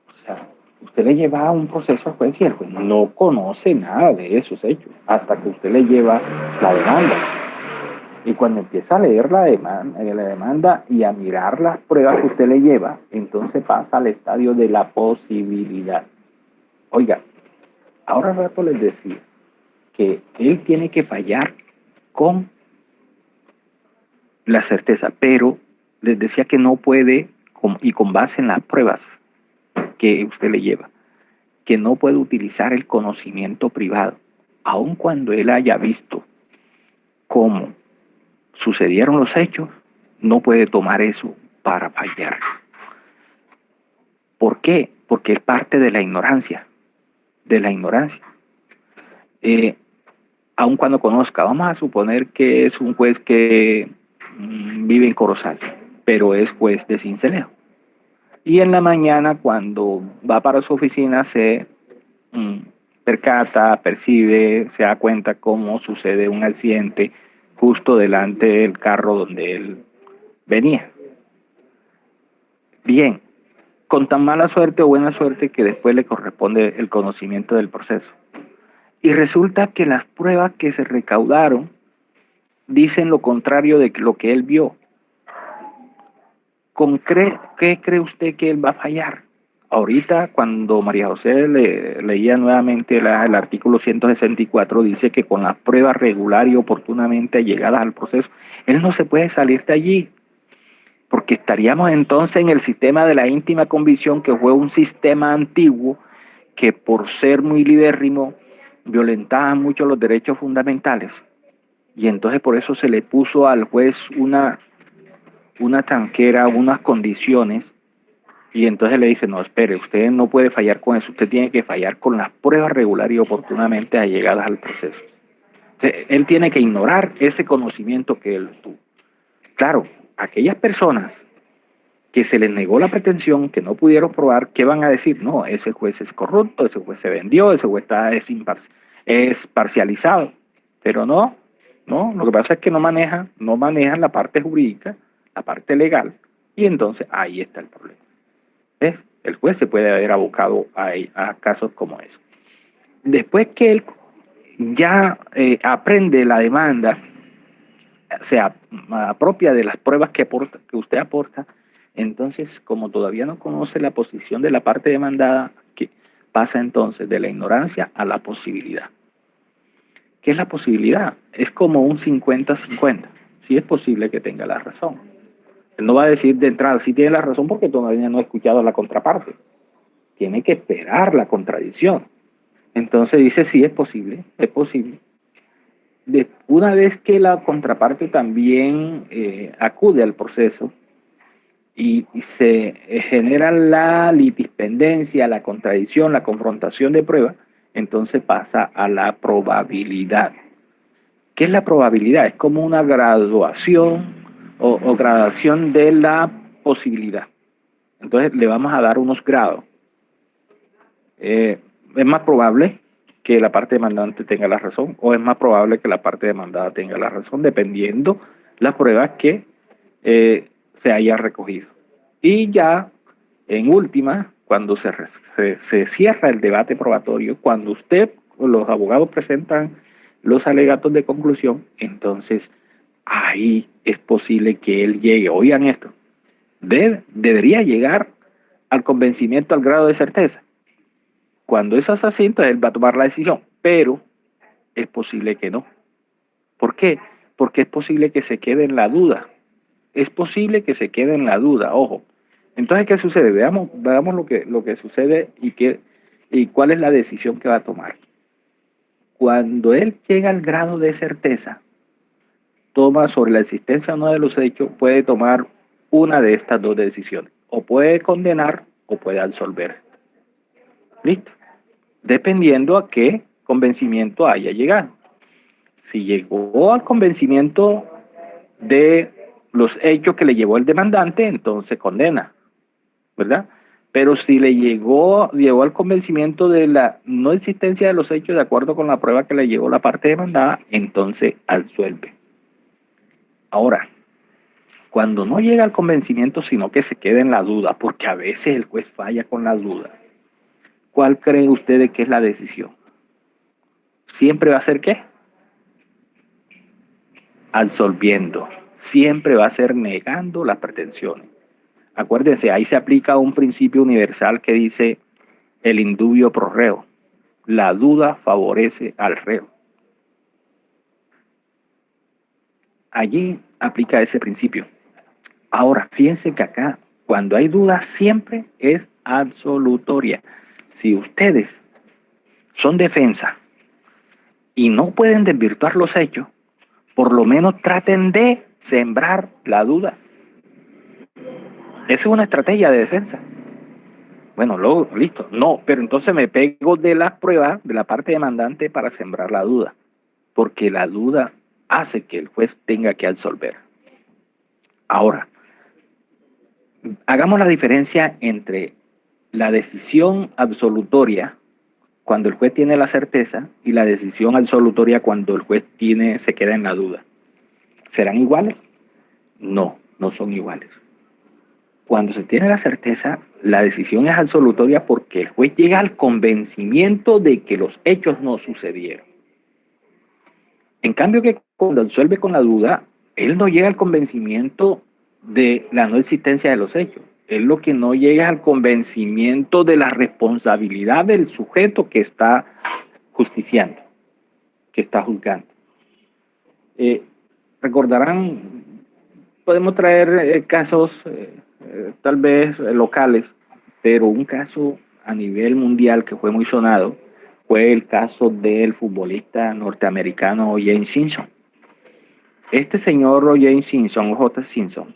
O sea, usted le lleva un proceso al juez y el juez no conoce nada de esos hechos hasta que usted le lleva la demanda. Y cuando empieza a leer la demanda y a mirar las pruebas que usted le lleva, entonces pasa al estadio de la posibilidad. Oiga, ahora rato les decía que él tiene que fallar con la certeza, pero les decía que no puede, y con base en las pruebas que usted le lleva, que no puede utilizar el conocimiento privado, aun cuando él haya visto cómo sucedieron los hechos, no puede tomar eso para fallar. ¿Por qué? Porque es parte de la ignorancia. Aun cuando conozca, vamos a suponer que es un juez que vive en Corozal, pero es juez de Sincelejo. Y en la mañana, cuando va para su oficina, se percata, percibe, se da cuenta cómo sucede un accidente justo delante del carro donde él venía. Bien, con tan mala suerte o buena suerte que después le corresponde el conocimiento del proceso. Y resulta que las pruebas que se recaudaron dicen lo contrario de lo que él vio. ¿Qué cree usted que él va a fallar? Ahorita, cuando María José leía nuevamente el artículo 164, dice que con las pruebas regular y oportunamente llegadas al proceso, él no se puede salir de allí, porque estaríamos entonces en el sistema de la íntima convicción, que fue un sistema antiguo que, por ser muy libérrimo, violentaba mucho los derechos fundamentales. Y entonces por eso se le puso al juez una tranquera, unas condiciones. Y entonces le dice, no, espere, usted no puede fallar con eso, usted tiene que fallar con las pruebas regular y oportunamente allegadas al proceso. Entonces, él tiene que ignorar ese conocimiento que él tuvo. Claro, aquellas personas que se les negó la pretensión, que no pudieron probar, ¿qué van a decir? No, ese juez es corrupto, ese juez se vendió, ese juez es parcializado. Pero no, lo que pasa es que no manejan la parte jurídica, la parte legal, y entonces ahí está el problema. ¿Ves? El juez se puede haber abocado a casos como eso. Después que él ya aprende la demanda, se apropia de las pruebas que usted aporta, entonces, como todavía no conoce la posición de la parte demandada, que pasa entonces de la ignorancia a la posibilidad. ¿Qué es la posibilidad? Es como un 50-50. Sí es posible que tenga la razón. Él no va a decir de entrada, sí tiene la razón porque todavía no ha escuchado la contraparte. Tiene que esperar la contradicción. Entonces dice, sí, es posible, es posible. Una vez que la contraparte también acude al proceso y se genera la litispendencia, la contradicción, la confrontación de prueba, entonces pasa a la probabilidad. ¿Qué es la probabilidad? Es como una graduación o gradación de la posibilidad. Entonces le vamos a dar unos grados. Es más probable que la parte demandante tenga la razón o es más probable que la parte demandada tenga la razón, dependiendo las pruebas que se haya recogido. Y ya, en última, cuando se cierra el debate probatorio, cuando los abogados presentan los alegatos de conclusión, entonces ahí es posible que él llegue, oigan esto, debería llegar al convencimiento al grado de certeza. Cuando eso es así, entonces él va a tomar la decisión, pero es posible que no. ¿Por qué? Porque es posible que se quede en la duda. Es posible que se quede en la duda, ojo. Entonces, ¿qué sucede? Veamos lo que sucede y cuál es la decisión que va a tomar. Cuando él llega al grado de certeza, toma sobre la existencia o no de los hechos, puede tomar una de estas dos decisiones. O puede condenar o puede absolver. ¿Listo? Dependiendo a qué convencimiento haya llegado. Si llegó al convencimiento de los hechos que le llevó el demandante, entonces condena, ¿verdad? Pero si llegó al convencimiento de la no existencia de los hechos de acuerdo con la prueba que le llevó la parte demandada, entonces absuelve. Ahora, cuando no llega al convencimiento, sino que se queda en la duda, porque a veces el juez falla con la duda, ¿cuál creen ustedes que es la decisión? ¿Siempre va a ser qué? Absolviendo. Siempre va a ser negando las pretensiones. Acuérdense, ahí se aplica un principio universal que dice el indubio pro reo. La duda favorece al reo. Allí aplica ese principio. Ahora, fíjense que acá, cuando hay duda, siempre es absolutoria. Si ustedes son defensa y no pueden desvirtuar los hechos, por lo menos traten de sembrar la duda. Esa es una estrategia de defensa. Bueno, luego, listo. No, pero entonces me pego de las pruebas de la parte demandante para sembrar la duda, porque la duda hace que el juez tenga que absolver. Ahora, hagamos la diferencia entre la decisión absolutoria cuando el juez tiene la certeza y la decisión absolutoria cuando el juez se queda en la duda. ¿Serán iguales? No, no son iguales. Cuando se tiene la certeza, la decisión es absolutoria porque el juez llega al convencimiento de que los hechos no sucedieron. En cambio que cuando absuelve con la duda, él no llega al convencimiento de la no existencia de los hechos. Él lo que no llega al convencimiento de la responsabilidad del sujeto que está justiciando, que está juzgando. Recordarán, podemos traer casos tal vez locales, pero un caso a nivel mundial que fue muy sonado fue el caso del futbolista norteamericano O.J. Simpson. Este señor O.J. Simpson, O.J. Simpson,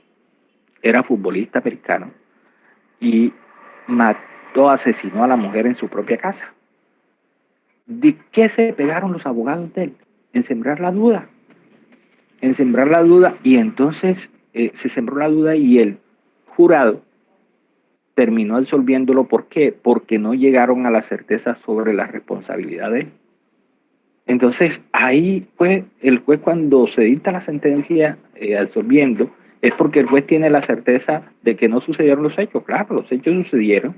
era futbolista americano y asesinó a la mujer en su propia casa. ¿De qué se pegaron los abogados de él? En sembrar la duda. En sembrar la duda, y entonces se sembró la duda y el jurado terminó absolviéndolo. ¿Por qué? Porque no llegaron a la certeza sobre la responsabilidad de él. Entonces, ahí pues, el juez cuando se dicta la sentencia absolviendo, es porque el juez tiene la certeza de que no sucedieron los hechos. Claro, los hechos sucedieron,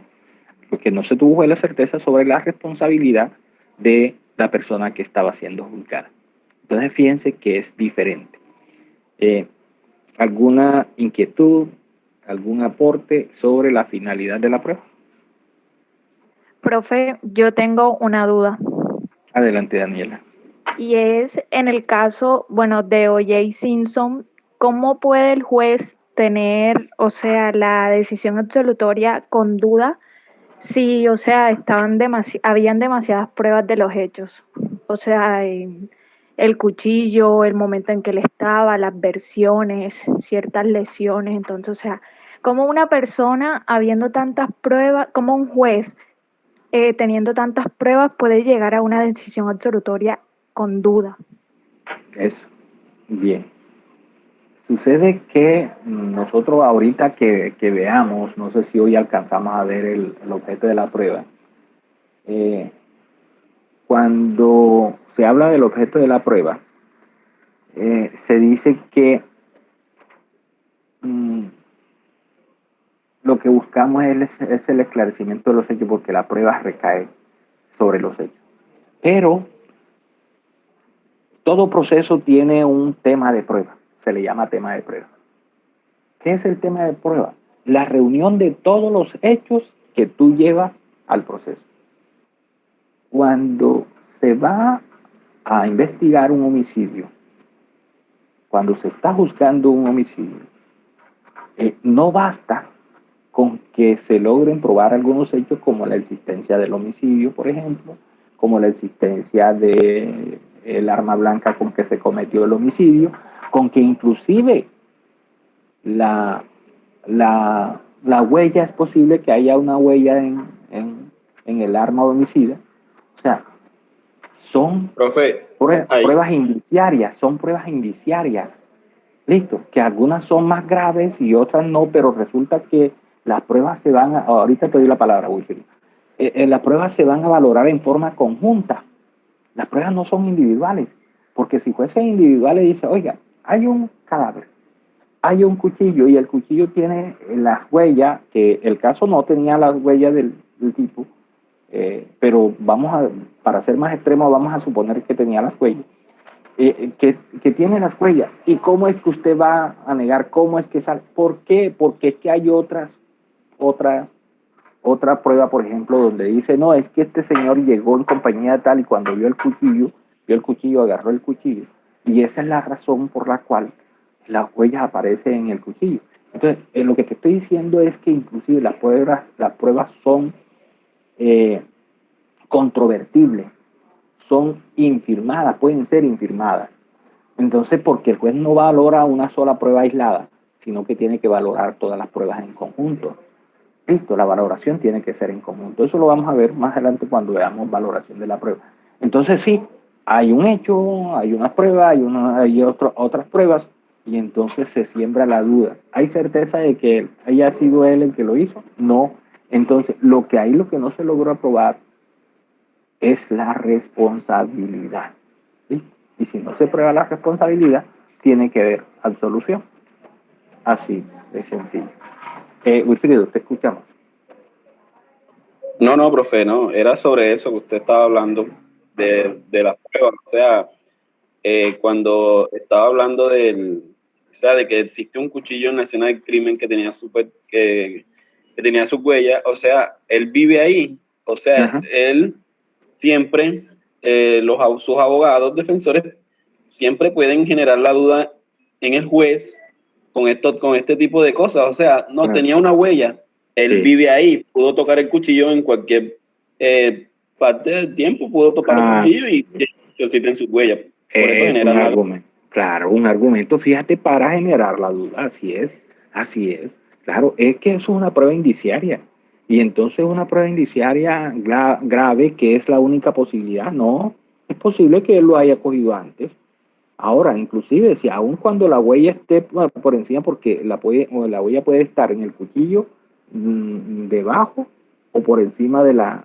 lo que no se tuvo fue la certeza sobre la responsabilidad de la persona que estaba siendo juzgada. Entonces, fíjense que es diferente. ¿Alguna inquietud, algún aporte sobre la finalidad de la prueba? Profe, yo tengo una duda. Adelante, Daniela. Y es en el caso, bueno, de O.J. Simpson, ¿cómo puede el juez tener, o sea, la decisión absolutoria con duda si, o sea, habían demasiadas pruebas de los hechos? O sea, el cuchillo, el momento en que él estaba, las versiones, ciertas lesiones. Entonces, o sea, ¿cómo una persona, habiendo tantas pruebas, como un juez, teniendo tantas pruebas, puede llegar a una decisión absolutoria con duda? Eso, bien. Sucede que nosotros ahorita que veamos, no sé si hoy alcanzamos a ver el objeto de la prueba, cuando se habla del objeto de la prueba, se dice que lo que buscamos es el esclarecimiento de los hechos, porque la prueba recae sobre los hechos. Pero todo proceso tiene un tema de prueba, se le llama tema de prueba. ¿Qué es el tema de prueba? La reunión de todos los hechos que tú llevas al proceso. Cuando se va a investigar un homicidio, cuando se está juzgando un homicidio, no basta con que se logren probar algunos hechos como la existencia del homicidio, por ejemplo, como la existencia de el arma blanca con que se cometió el homicidio, con que inclusive la huella, es posible que haya una huella en el arma homicida. O sea, son pruebas indiciarias, Listo, que algunas son más graves y otras no, pero resulta que las pruebas se van ahorita te doy la palabra, Wilfried. Las pruebas se van a valorar en forma conjunta. Las pruebas no son individuales, porque si fuesen individuales dice, oiga, hay un cadáver, hay un cuchillo y el cuchillo tiene las huellas, que el caso no tenía las huellas del tipo, pero para ser más extremo, vamos a suponer que tenía las huellas. Que tiene las huellas. ¿Y cómo es que usted va a negar? ¿Cómo es que sale? ¿Por qué? Porque es que hay otra prueba, por ejemplo, donde dice, no, es que este señor llegó en compañía de tal y cuando vio el cuchillo, agarró el cuchillo. Y esa es la razón por la cual las huellas aparecen en el cuchillo. Entonces, lo que te estoy diciendo es que inclusive las pruebas son controvertibles, son infirmadas, pueden ser infirmadas. Entonces, porque el juez no valora una sola prueba aislada, sino que tiene que valorar todas las pruebas en conjunto. Listo, la valoración tiene que ser en conjunto. Eso lo vamos a ver más adelante cuando veamos valoración de la prueba. Entonces, sí, hay un hecho, hay una prueba, hay otras pruebas, y entonces se siembra la duda. ¿Hay certeza de que haya sido él el que lo hizo? No. Entonces, lo que no se logró aprobar es la responsabilidad. ¿Sí? Y si no se prueba la responsabilidad, tiene que haber absolución. Así de sencillo. Wilfrido, te escuchamos. No, profe, no. Era sobre eso que usted estaba hablando, de las pruebas. O sea, cuando estaba hablando de que existe un cuchillo en la escena del crimen que tenía que tenía sus huellas, o sea, él vive ahí. O sea, él siempre, sus abogados defensores siempre pueden generar la duda en el juez con este tipo de cosas. O sea, no tenía una huella, él vive ahí, pudo tocar el cuchillo en cualquier parte del tiempo, pudo tocar el cuchillo y existen sus huellas. Por eso es un argumento. Claro, un argumento, fíjate, para generar la duda. Así es. Claro, es que eso es una prueba indiciaria. Y entonces una prueba indiciaria grave, que es la única posibilidad. No, es posible que él lo haya cogido antes. Ahora, inclusive, si aun cuando la huella esté por encima, porque la huella puede estar en el cuchillo debajo o por encima de la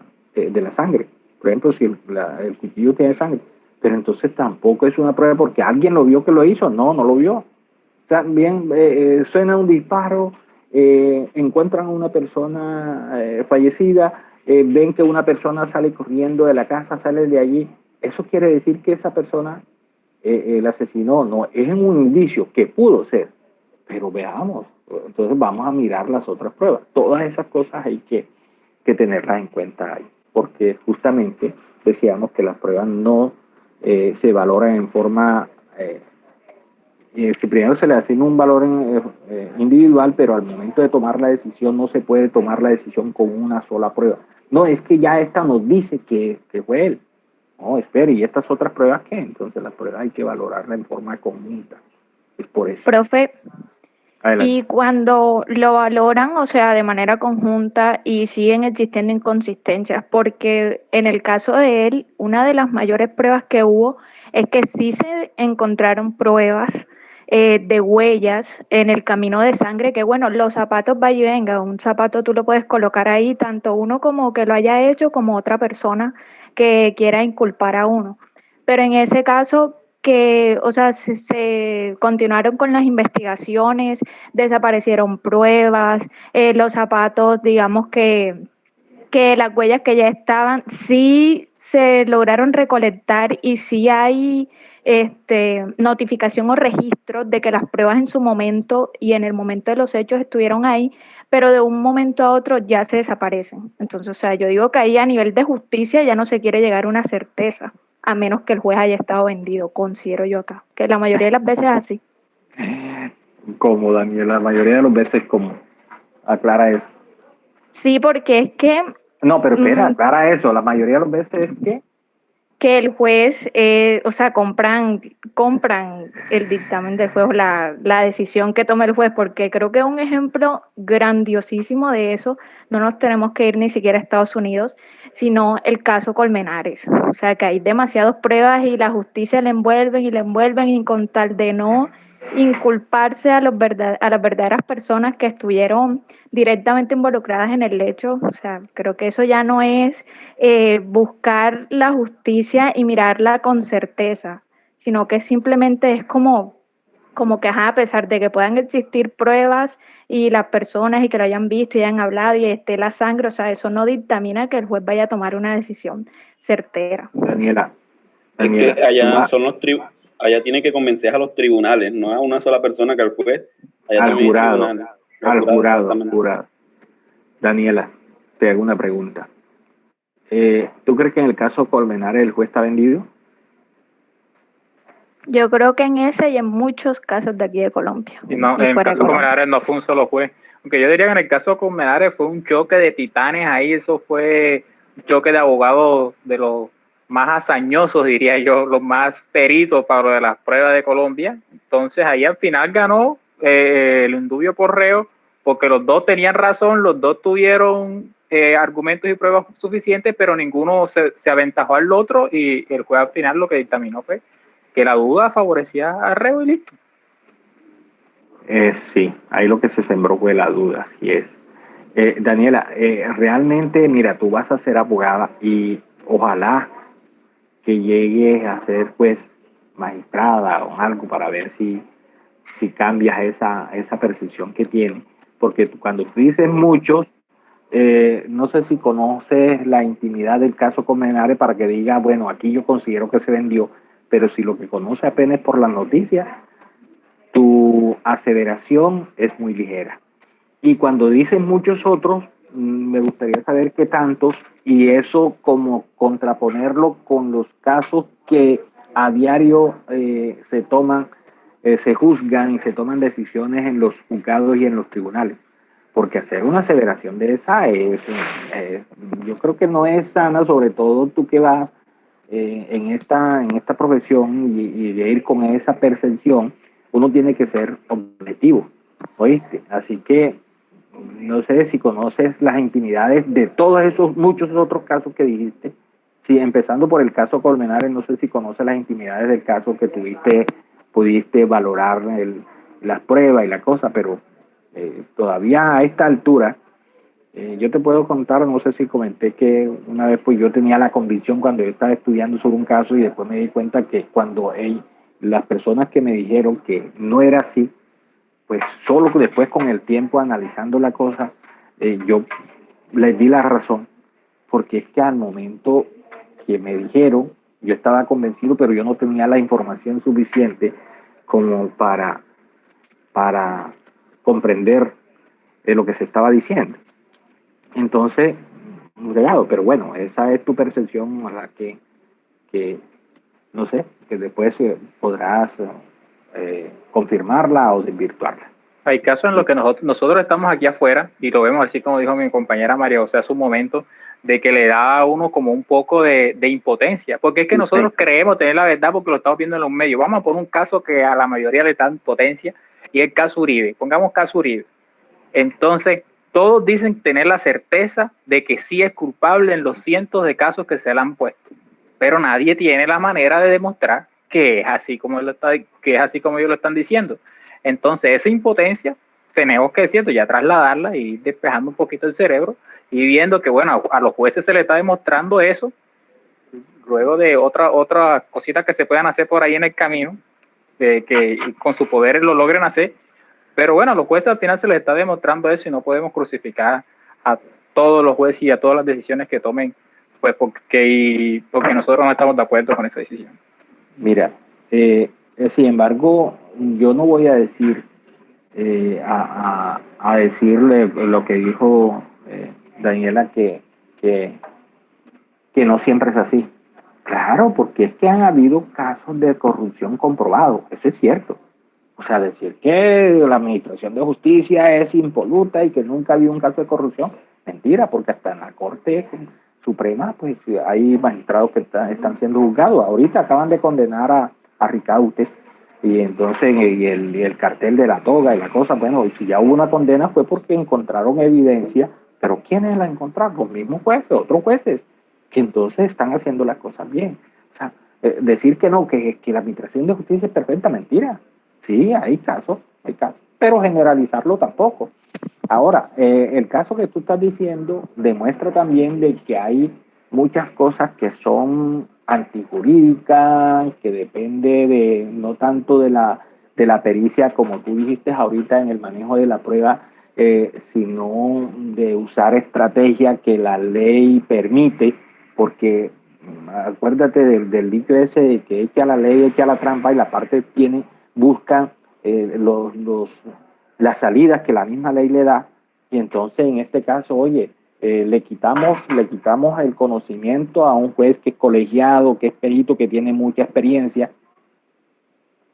sangre. Por ejemplo, si el cuchillo tiene sangre, pero entonces tampoco es una prueba porque alguien lo vio que lo hizo. No, no lo vio. O sea, bien, suena un disparo, encuentran a una persona fallecida, ven que una persona sale corriendo de la casa, sale de allí. Eso quiere decir que esa persona el asesinó. No, es un indicio que pudo ser, pero veamos. Entonces vamos a mirar las otras pruebas. Todas esas cosas hay que tenerlas en cuenta ahí, porque justamente decíamos que las pruebas no se valoran en forma, si primero se le asigna un valor individual, pero al momento de tomar la decisión no se puede tomar la decisión con una sola prueba. No, es que ya esta nos dice que fue él. No, espere, ¿y estas otras pruebas qué? Entonces las pruebas hay que valorarlas en forma conjunta. Es por eso. Profe, Adelante. y cuando lo valoran, o sea, de manera conjunta y siguen existiendo inconsistencias, porque en el caso de él, una de las mayores pruebas que hubo es que sí se encontraron pruebas de huellas en el camino de sangre, que bueno, los zapatos va y venga, un zapato tú lo puedes colocar ahí, tanto uno como que lo haya hecho, como otra persona que quiera inculpar a uno. Pero en ese caso que, o sea, se continuaron con las investigaciones, desaparecieron pruebas, los zapatos, digamos que las huellas que ya estaban, sí se lograron recolectar y sí hay notificación o registro de que las pruebas en su momento y en el momento de los hechos estuvieron ahí, pero de un momento a otro ya se desaparecen. Entonces, o sea, yo digo que ahí a nivel de justicia ya no se quiere llegar a una certeza, a menos que el juez haya estado vendido, considero yo acá, que la mayoría de las veces es así. Como Daniel, la mayoría de las veces como aclara eso. Sí, porque es que... No, pero espera, aclara eso, la mayoría de las veces es que el juez, o sea, compran el dictamen del juez, la decisión que toma el juez, porque creo que un ejemplo grandiosísimo de eso, no nos tenemos que ir ni siquiera a Estados Unidos, sino el caso Colmenares. O sea, que hay demasiadas pruebas y la justicia le envuelven y con tal de no inculparse a las verdaderas personas que estuvieron directamente involucradas en el hecho, o sea, creo que eso ya no es buscar la justicia y mirarla con certeza, sino que simplemente es como que, ajá, a pesar de que puedan existir pruebas y las personas y que lo hayan visto y hayan hablado y esté la sangre, o sea, eso no dictamina que el juez vaya a tomar una decisión certera. Daniela. Es que allá allá tiene que convencer a los tribunales, no a una sola persona que al juez. Allá al jurado, al jurado. Daniela, te hago una pregunta. ¿Tú crees que en el caso Colmenares el juez está vendido? Yo creo que en ese y en muchos casos de aquí de Colombia. Y no, en el caso de Colmenares no fue un solo juez. Aunque yo diría que en el caso de Colmenares fue un choque de titanes ahí, eso fue un choque de abogados de los más hazañosos, diría yo, los más peritos para lo de las pruebas de Colombia. Entonces ahí al final ganó el indubio por reo, porque los dos tenían razón, los dos tuvieron argumentos y pruebas suficientes, pero ninguno se aventajó al otro y el juez al final lo que dictaminó fue que la duda favorecía al reo y listo. Sí, ahí lo que se sembró fue la duda, así es. Daniela, realmente, mira, tú vas a ser abogada y ojalá que llegues a ser pues magistrada o algo para ver si cambias esa percepción que tienes, porque cuando tú dices muchos, no sé si conoces la intimidad del caso Colmenares para que diga, bueno, aquí yo considero que se vendió, pero si lo que conoce apenas es por las noticias, tu aseveración es muy ligera. Y cuando dicen muchos otros, me gustaría saber qué tantos, y eso como contraponerlo con los casos que a diario se toman, se juzgan y se toman decisiones en los juzgados y en los tribunales. Porque hacer una aseveración de esa yo creo que no es sana, sobre todo tú que vas en esta profesión y de ir con esa percepción, uno tiene que ser objetivo, ¿oíste? Así que no sé si conoces las intimidades de todos esos muchos otros casos que dijiste Sí, empezando por el caso Colmenares, no sé si conoces las intimidades del caso que pudiste valorar las pruebas y la cosa, pero todavía a esta altura, yo te puedo contar, no sé si comenté que una vez pues yo tenía la convicción cuando yo estaba estudiando sobre un caso y después me di cuenta que cuando las personas que me dijeron que no era así, pues solo después con el tiempo analizando la cosa, yo les di la razón, porque es que al momento que me dijeron, yo estaba convencido, pero yo no tenía la información suficiente como para comprender lo que se estaba diciendo. Entonces, regado, pero bueno, esa es tu percepción a la que no sé, que después podrás confirmarla o desvirtuarla. Hay casos en los que nosotros estamos aquí afuera y lo vemos así como dijo mi compañera María José hace un momento, de que le da a uno como un poco de impotencia, porque es que nosotros creemos tener la verdad porque lo estamos viendo en los medios. Vamos a poner un caso que a la mayoría le dan potencia y el caso Uribe. Pongamos caso Uribe. Entonces, todos dicen tener la certeza de que sí es culpable en los cientos de casos que se le han puesto, pero nadie tiene la manera de demostrar que es así como ellos lo están diciendo. Entonces, esa impotencia tenemos que, ¿cierto?, ya trasladarla y ir despejando un poquito el cerebro y viendo que, bueno, a los jueces se les está demostrando eso, luego de otra cosita que se puedan hacer por ahí en el camino, de que con su poder lo logren hacer, pero bueno, a los jueces al final se les está demostrando eso y no podemos crucificar a todos los jueces y a todas las decisiones que tomen, pues porque nosotros no estamos de acuerdo con esa decisión. Mira, sin embargo, yo no voy a decir a decirle lo que dijo Daniela, que no siempre es así. Claro, porque es que han habido casos de corrupción comprobados, eso es cierto. O sea, decir que la administración de justicia es impoluta y que nunca ha habido un caso de corrupción, mentira, porque hasta en la Corte Suprema pues hay magistrados que están siendo juzgados. Ahorita acaban de condenar a Ricaute y entonces y el cartel de la toga y la cosa, bueno, y si ya hubo una condena fue porque encontraron evidencia, pero ¿quiénes la encontraron? Los mismos jueces, otros jueces, que entonces están haciendo las cosas bien. O sea, decir que no, que la administración de justicia es perfecta, mentira. Sí, hay casos, pero generalizarlo tampoco. Ahora, el caso que tú estás diciendo demuestra también de que hay muchas cosas que son antijurídicas, que depende no tanto de la pericia, como tú dijiste ahorita en el manejo de la prueba, sino de usar estrategias que la ley permite, porque acuérdate del dicho ese de que echa la ley, echa la trampa, y la parte buscan las salidas que la misma ley le da, y entonces en este caso, oye, le quitamos el conocimiento a un juez que es colegiado, que es perito, que tiene mucha experiencia,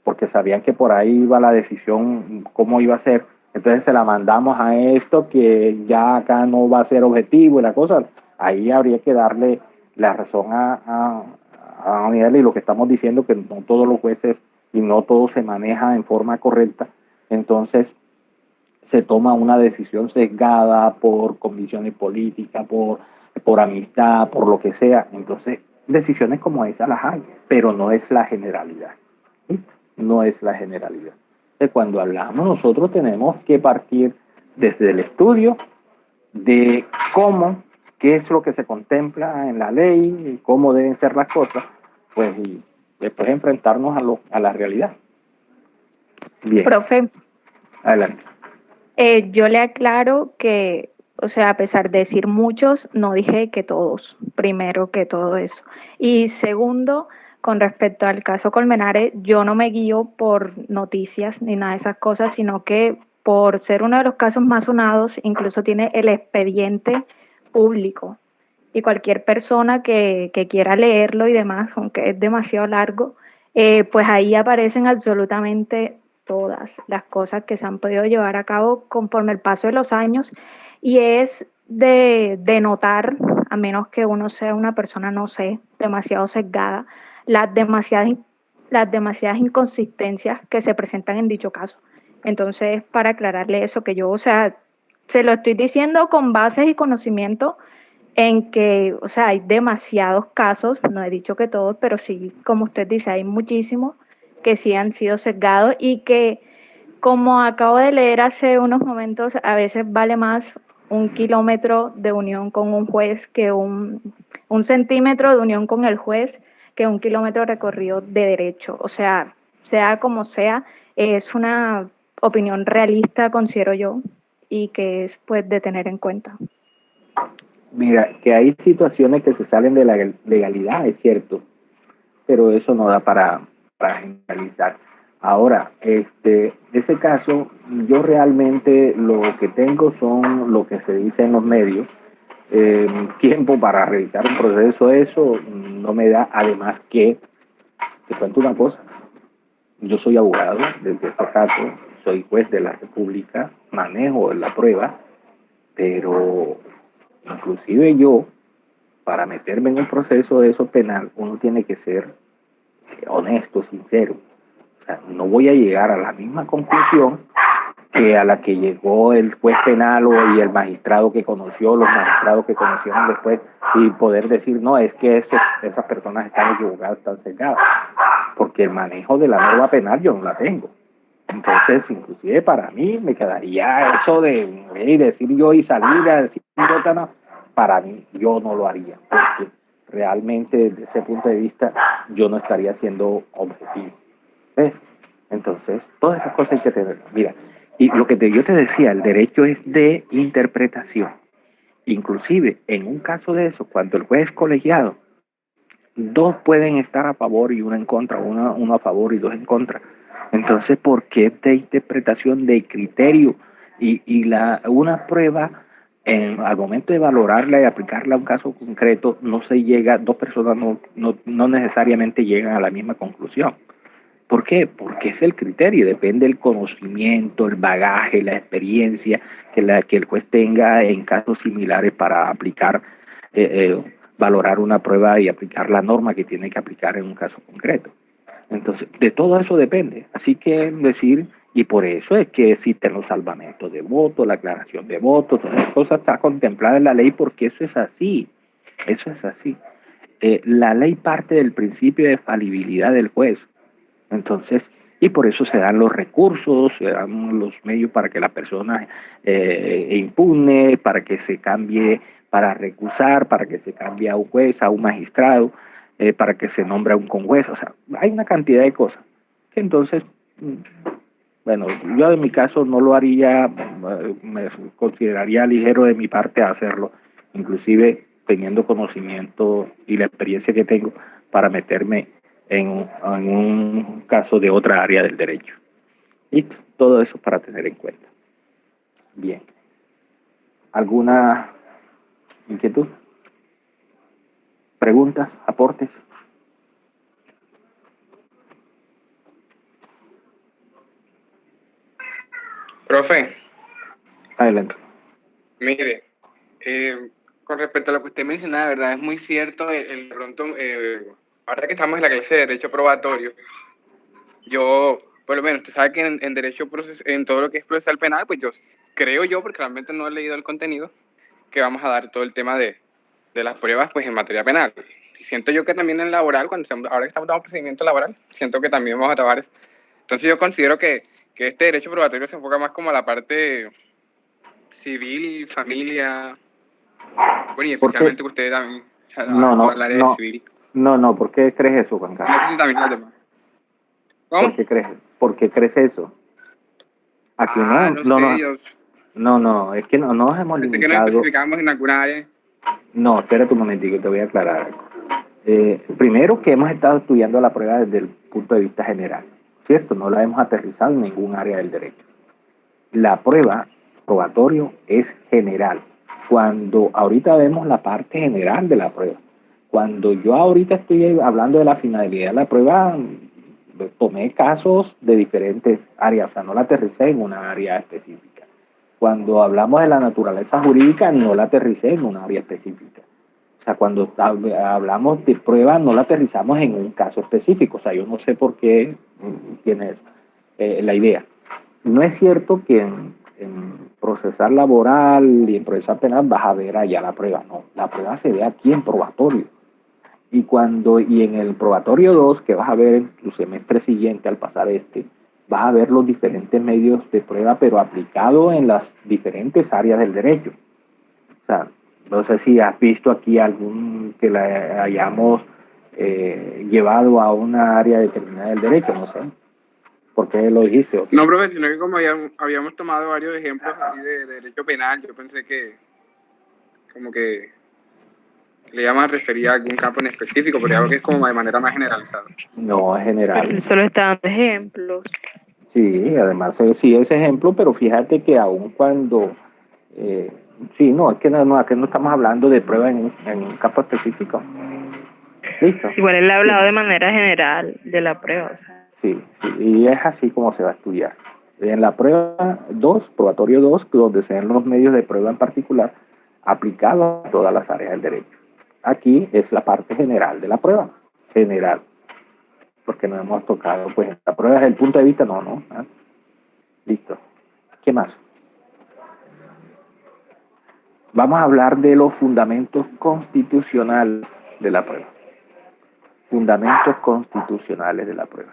porque sabían que por ahí iba la decisión, cómo iba a ser. Entonces se la mandamos a esto, que ya acá no va a ser objetivo y la cosa. Ahí habría que darle la razón a Daniel, y lo que estamos diciendo, que no todos los jueces y no todo se maneja en forma correcta. Entonces se toma una decisión sesgada por convicciones políticas, por amistad, por lo que sea. Entonces, decisiones como esas las hay, pero no es la generalidad. ¿Listo? No es la generalidad. Entonces, cuando hablamos, nosotros tenemos que partir desde el estudio de qué es lo que se contempla en la ley, y cómo deben ser las cosas, pues, y después enfrentarnos a la realidad. Bien. Profe. Adelante. Yo le aclaro que, o sea, a pesar de decir muchos, no dije que todos, primero que todo eso. Y segundo, con respecto al caso Colmenares, yo no me guío por noticias ni nada de esas cosas, sino que por ser uno de los casos más sonados, incluso tiene el expediente público. Y cualquier persona que quiera leerlo y demás, aunque es demasiado largo, pues ahí aparecen absolutamente todas las cosas que se han podido llevar a cabo conforme el paso de los años, y es de notar, a menos que uno sea una persona, no sé, demasiado sesgada, las demasiadas inconsistencias que se presentan en dicho caso. Entonces, para aclararle eso, que yo, o sea, se lo estoy diciendo con bases y conocimiento en que, o sea, hay demasiados casos, no he dicho que todos, pero sí, como usted dice, hay muchísimos que sí han sido sesgados y que, como acabo de leer hace unos momentos, a veces vale más 1 kilómetro de unión con un juez que un centímetro de unión con el juez que 1 kilómetro recorrido de derecho. O sea como sea, es una opinión realista, considero yo, y que es pues de tener en cuenta. Mira, que hay situaciones que se salen de la legalidad, es cierto, pero eso no da para generalizar. Ahora, ese caso, yo realmente lo que tengo son lo que se dice en los medios. Tiempo para realizar un proceso, eso no me da. Además que, te cuento una cosa, yo soy abogado desde ese caso, soy juez de la República, manejo la prueba, pero inclusive yo, para meterme en un proceso de eso penal, uno tiene que ser honesto, sincero. O sea, no voy a llegar a la misma conclusión que a la que llegó el juez penal y el magistrado que conoció, los magistrados que conocieron después, y poder decir, no, es que esas personas están equivocadas, están sesgadas, porque el manejo de la norma penal yo no la tengo. Entonces, inclusive para mí me quedaría eso de decir yo y salir a decir, para mí yo no lo haría, porque realmente desde ese punto de vista yo no estaría siendo objetivo. ¿Ves? Entonces, todas esas cosas hay que tener. Mira, y lo que yo te decía, el derecho es de interpretación. Inclusive, en un caso de eso, cuando el juez es colegiado, dos pueden estar a favor y uno en contra, uno a favor y dos en contra. Entonces, ¿por qué de interpretación, de criterio? Una prueba, al momento de valorarla y aplicarla a un caso concreto, no se llega, dos personas no necesariamente llegan a la misma conclusión. ¿Por qué? Porque es el criterio, depende del conocimiento, el bagaje, la experiencia que el juez tenga en casos similares para aplicar, valorar una prueba y aplicar la norma que tiene que aplicar en un caso concreto. Entonces, de todo eso depende. Así que decir, y por eso es que existen los salvamentos de voto, la aclaración de voto, todas esas cosas está contemplada en la ley porque eso es así. Eso es así. La ley parte del principio de falibilidad del juez. Entonces, y por eso se dan los recursos, se dan los medios para que la persona impugne, para que se cambie, para recusar, para que se cambie a un juez, a un magistrado, para que se nombre a un conjuez. O sea, hay una cantidad de cosas que entonces, bueno, yo en mi caso no lo haría, me consideraría ligero de mi parte hacerlo, inclusive teniendo conocimiento y la experiencia que tengo para meterme en un caso de otra área del derecho. ¿Listo? Todo eso para tener en cuenta. Bien. ¿Alguna inquietud? ¿Preguntas? ¿Aportes? Profe. Adelante. Mire, con respecto a lo que usted mencionaba, ¿verdad? Es muy cierto, pronto, ahora que estamos en la clase de Derecho Probatorio, yo, por lo menos, usted sabe que en Derecho en todo lo que es procesal penal, pues yo creo porque realmente no he leído el contenido, que vamos a dar todo el tema de las pruebas pues en materia penal. Y siento yo que también en laboral, ahora que estamos dando procedimiento laboral, siento que también vamos a trabajar eso. Entonces yo considero que este Derecho Probatorio se enfoca más como a la parte civil, familia, bueno, y especialmente que usted también no, al área de civil. No, ¿por qué crees eso, Juan Carlos? No sé si también los demás. ¿Cómo? ¿Por qué crees eso? Aquí no, es que no nos hemos Pensé limitado. que nos especificamos en alguna área. No, espérate un momentico, te voy a aclarar algo. Primero que hemos estado estudiando la prueba desde el punto de vista general, ¿cierto? No la hemos aterrizado en ningún área del derecho. La prueba probatorio es general. Cuando ahorita vemos la parte general de la prueba, cuando yo ahorita estoy hablando de la finalidad de la prueba, tomé casos de diferentes áreas, o sea, no la aterricé en una área específica. Cuando hablamos de la naturaleza jurídica, no la aterricé en una área específica. O sea, cuando hablamos de prueba, no la aterrizamos en un caso específico. O sea, yo no sé por qué tiene la idea. No es cierto que procesar laboral y en procesar penal vas a ver allá la prueba. No, la prueba se ve aquí en probatorio. Y en el probatorio 2, que vas a ver en tu semestre siguiente al pasar vas a ver los diferentes medios de prueba, pero aplicado en las diferentes áreas del derecho. O sea, no sé si has visto aquí algún que la hayamos llevado a una área determinada del derecho, no sé. ¿Por qué lo dijiste? ¿Okay? No, profe, sino que como habíamos tomado varios ejemplos así de derecho penal, yo pensé que como que le llaman referir a algún campo en específico, pero ya veo que es como de manera más generalizada. No, es general. Pero solo está dando ejemplos. Sí, además sí es ejemplo, pero fíjate que aun cuando... sí, no, es que aquí no estamos hablando de prueba en un campo específico. ¿Listo? Igual él ha hablado de manera general de la prueba. O sea. Sí, y es así como se va a estudiar. En la prueba 2, probatorio 2, donde se ven los medios de prueba en particular, aplicados a todas las áreas del derecho. Aquí es la parte general de la prueba, general, porque no hemos tocado, pues la prueba desde el punto de vista, no. ¿Ah? Listo. ¿Qué más? Vamos a hablar de los fundamentos constitucionales de la prueba. Fundamentos constitucionales de la prueba.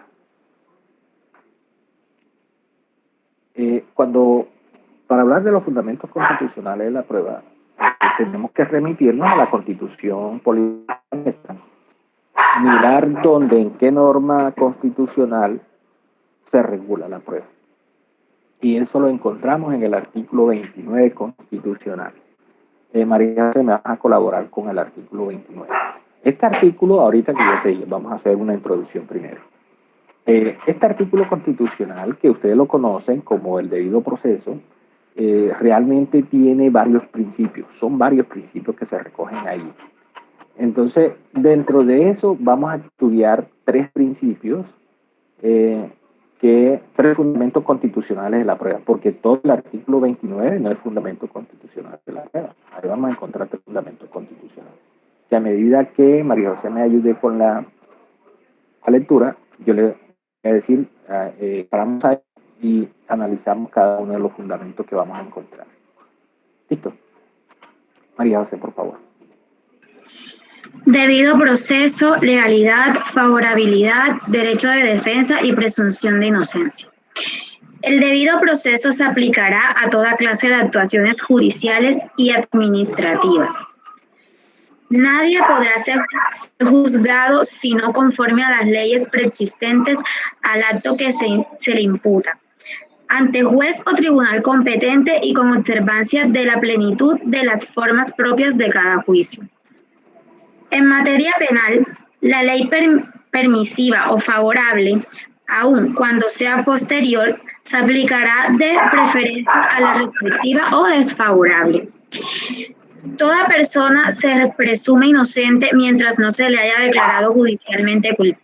Para hablar de los fundamentos constitucionales de la prueba, tenemos que remitirnos a la Constitución Política, mirar en qué norma constitucional se regula la prueba. Y eso lo encontramos en el artículo 29 constitucional. María, me vas a colaborar con el artículo 29. Este artículo, ahorita que yo te digo, vamos a hacer una introducción primero. Este artículo constitucional, que ustedes lo conocen como el debido proceso, realmente tiene varios principios. Son varios principios que se recogen ahí. Entonces, dentro de eso vamos a estudiar tres principios, tres fundamentos constitucionales de la prueba, porque todo el artículo 29 no es fundamento constitucional de la prueba. Ahí vamos a encontrar tres fundamentos constitucionales. Que a medida que María José me ayude con la lectura, yo le voy a decir, paramos ahí y analizamos cada uno de los fundamentos que vamos a encontrar. ¿Listo? María José, por favor. Debido proceso, legalidad, favorabilidad, derecho de defensa y presunción de inocencia. El debido proceso se aplicará a toda clase de actuaciones judiciales y administrativas. Nadie podrá ser juzgado si no conforme a las leyes preexistentes al acto que se le imputa, ante juez o tribunal competente y con observancia de la plenitud de las formas propias de cada juicio. En materia penal, la ley permisiva o favorable, aun cuando sea posterior, se aplicará de preferencia a la restrictiva o desfavorable. Toda persona se presume inocente mientras no se le haya declarado judicialmente culpable.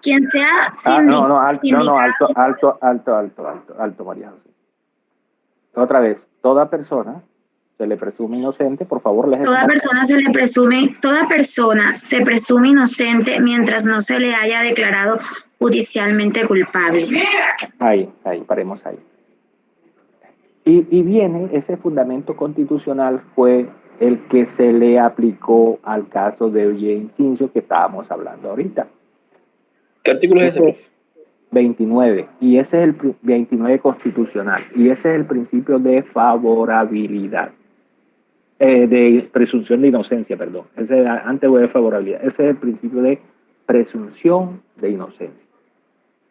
Quien sea alto, María José. Otra vez, toda persona se le presume inocente, por favor, toda persona se presume inocente mientras no se le haya declarado judicialmente culpable. Ahí, paremos ahí. Y viene, ese fundamento constitucional fue el que se le aplicó al caso de O.J. Simpson que estábamos hablando ahorita. ¿Qué artículo es ese? 29, y ese es el 29 constitucional, y ese es el principio de favorabilidad. De presunción de inocencia, perdón. Ese antes de favorabilidad. Ese es el principio de presunción de inocencia.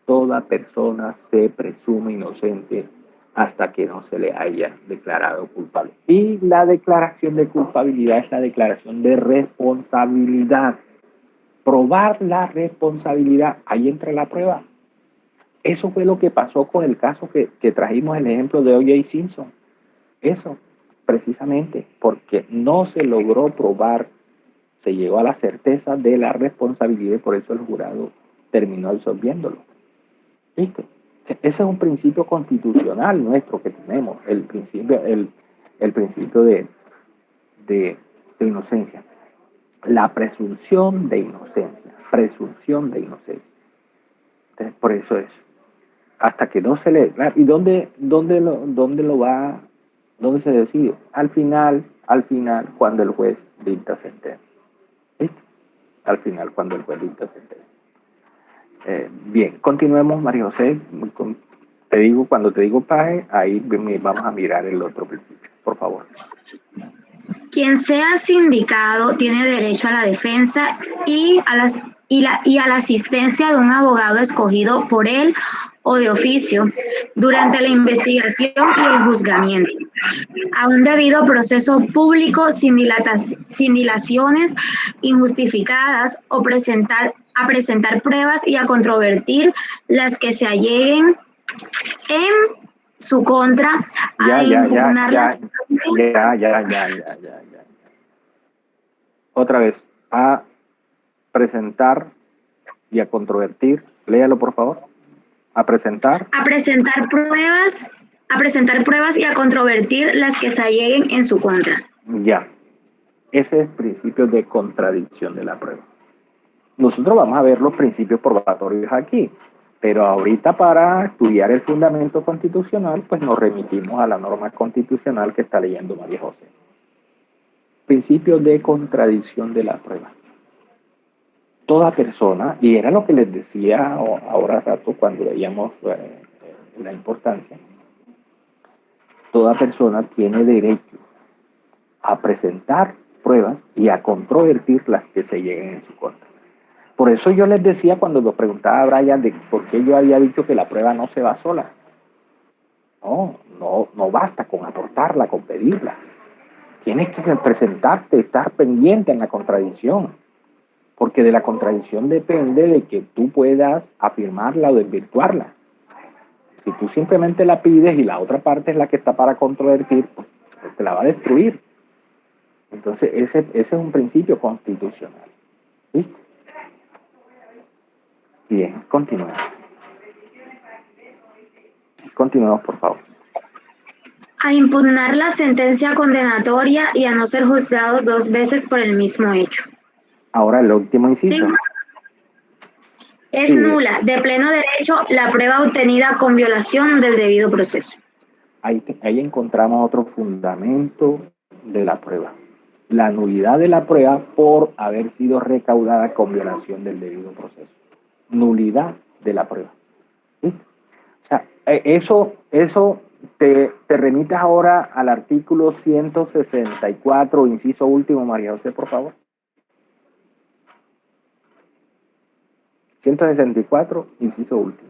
Toda persona se presume inocente hasta que no se le haya declarado culpable. Y la declaración de culpabilidad es la declaración de responsabilidad. Probar la responsabilidad, ahí entra la prueba. Eso fue lo que pasó con el caso que trajimos el ejemplo de O.J. Simpson. Eso. Precisamente porque no se logró probar, se llegó a la certeza de la responsabilidad y por eso el jurado terminó absolviéndolo. ¿Listo? Ese es un principio constitucional nuestro que tenemos, el principio de inocencia. La presunción de inocencia, Entonces, por eso es. hasta que no se le... ¿Y dónde se decide? Al final, cuando el juez dicta sentencia. ¿Sí? Al final, cuando el juez dicta sentencia. Bien, continuemos, María José. Cuando te digo paje, ahí vamos a mirar el otro principio, por favor. Quien sea sindicado tiene derecho a la defensa y a la asistencia de un abogado escogido por él o de oficio durante la investigación y el juzgamiento, a un debido proceso público sin dilaciones injustificadas o a presentar pruebas y a controvertir las que se alleguen en su contra, a impugnar las Otra vez, a presentar y a controvertir. Léalo, por favor. A presentar pruebas y a controvertir las que se alleguen en su contra. Ya. Ese es el principio de contradicción de la prueba. Nosotros vamos a ver los principios probatorios aquí, pero ahorita para estudiar el fundamento constitucional, pues nos remitimos a la norma constitucional que está leyendo María José. Principio de contradicción de la prueba. Toda persona, y era lo que les decía ahora rato cuando veíamos la importancia, toda persona tiene derecho a presentar pruebas y a controvertir las que se lleguen en su contra. Por eso yo les decía cuando lo preguntaba a Brian de por qué yo había dicho que la prueba no se va sola. No basta con aportarla, con pedirla. Tienes que presentarte, estar pendiente en la contradicción, porque de la contradicción depende de que tú puedas afirmarla o desvirtuarla. Si tú simplemente la pides y la otra parte es la que está para controvertir, pues te la va a destruir. Entonces ese es un principio constitucional. ¿Sí? Bien, continuemos. Continuemos, por favor. A impugnar la sentencia condenatoria y a no ser juzgados 2 veces por el mismo hecho. Ahora el último inciso. Sí. Es nula, de pleno derecho, la prueba obtenida con violación del debido proceso. Ahí encontramos otro fundamento de la prueba. La nulidad de la prueba por haber sido recaudada con violación del debido proceso. Nulidad de la prueba. ¿Sí? O sea, eso te remites ahora al artículo 164, inciso último, María José, por favor. 164, inciso último.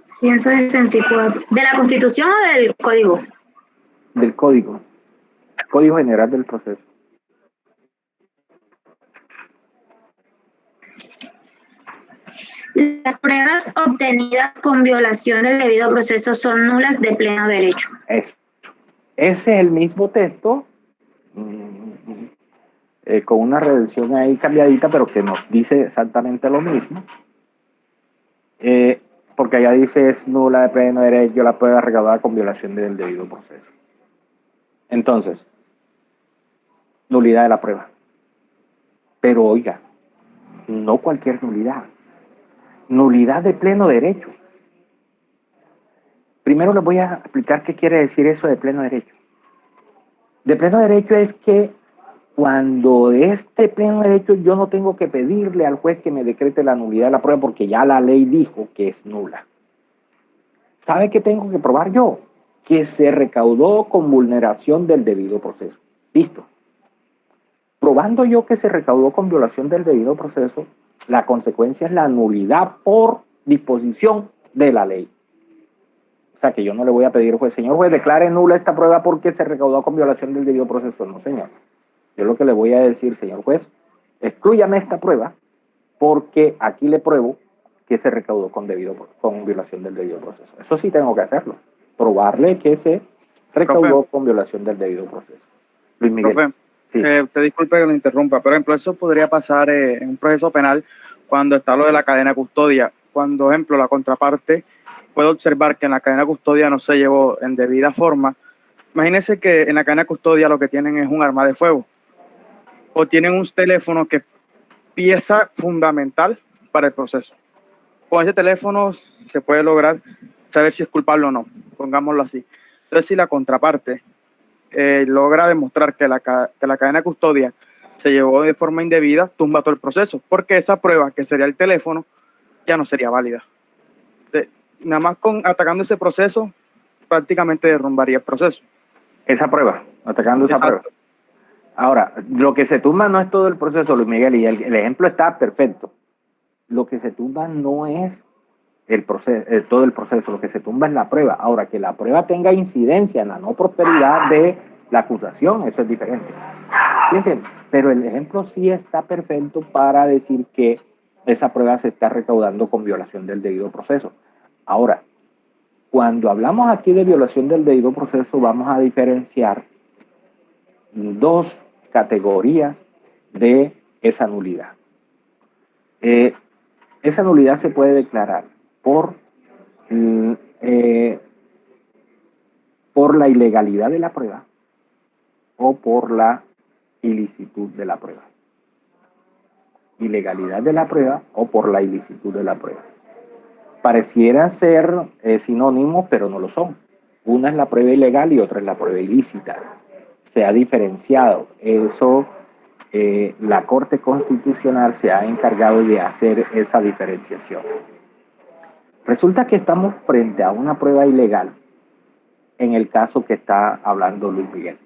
¿164 de la Constitución o del Código? Del Código. Código General del Proceso. Las pruebas obtenidas con violación del debido proceso son nulas de pleno derecho. Eso. Ese es el mismo texto, con una redacción ahí cambiadita, pero que nos dice exactamente lo mismo. Porque allá dice es nula de pleno derecho la prueba recaudada con violación del debido proceso. Entonces, nulidad de la prueba. Pero oiga, no cualquier nulidad. Nulidad de pleno derecho. Primero les voy a explicar qué quiere decir eso de pleno derecho. De pleno derecho es que cuando este pleno derecho yo no tengo que pedirle al juez que me decrete la nulidad de la prueba porque ya la ley dijo que es nula. ¿Sabe qué tengo que probar yo? Que se recaudó con vulneración del debido proceso. Listo. Probando yo que se recaudó con violación del debido proceso, la consecuencia es la nulidad por disposición de la ley. O sea que yo no le voy a pedir, juez, señor juez, declare nula esta prueba porque se recaudó con violación del debido proceso. No, señor. Yo lo que le voy a decir, señor juez, exclúyame esta prueba porque aquí le pruebo que se recaudó con violación del debido proceso. Eso sí tengo que hacerlo. Probarle que se recaudó con violación del debido proceso. Luis Miguel. Profe, sí. Usted disculpe que lo interrumpa, pero por ejemplo, eso podría pasar en un proceso penal cuando está lo de la cadena de custodia. Cuando, por ejemplo, la contraparte puede observar que en la cadena de custodia no se llevó en debida forma, Imagínense que en la cadena de custodia lo que tienen es un arma de fuego o tienen un teléfono que es pieza fundamental para el proceso. Con ese teléfono se puede lograr saber si es culpable o no, pongámoslo así. Entonces, si la contraparte logra demostrar que la cadena de custodia se llevó de forma indebida, tumba todo el proceso, porque esa prueba, que sería el teléfono, ya no sería válida. Nada más atacando ese proceso, prácticamente derrumbaría el proceso. Esa prueba, atacando esa Exacto. prueba. Ahora, lo que se tumba no es todo el proceso, Luis Miguel, y el ejemplo está perfecto. Lo que se tumba no es el proceso, todo el proceso, lo que se tumba es la prueba. Ahora, que la prueba tenga incidencia en la no prosperidad de la acusación, eso es diferente. ¿Sí entiendes? Pero el ejemplo sí está perfecto para decir que esa prueba se está recaudando con violación del debido proceso. Ahora, cuando hablamos aquí de violación del debido proceso, vamos a diferenciar dos categorías de esa nulidad. Esa nulidad se puede declarar por la ilegalidad de la prueba o por la ilicitud de la prueba. Ilegalidad de la prueba o por la ilicitud de la prueba. Pareciera ser sinónimos, pero no lo son. Una es la prueba ilegal y otra es la prueba ilícita. Se ha diferenciado. Eso, la Corte Constitucional se ha encargado de hacer esa diferenciación. Resulta que estamos frente a una prueba ilegal en el caso que está hablando Luis Miguel.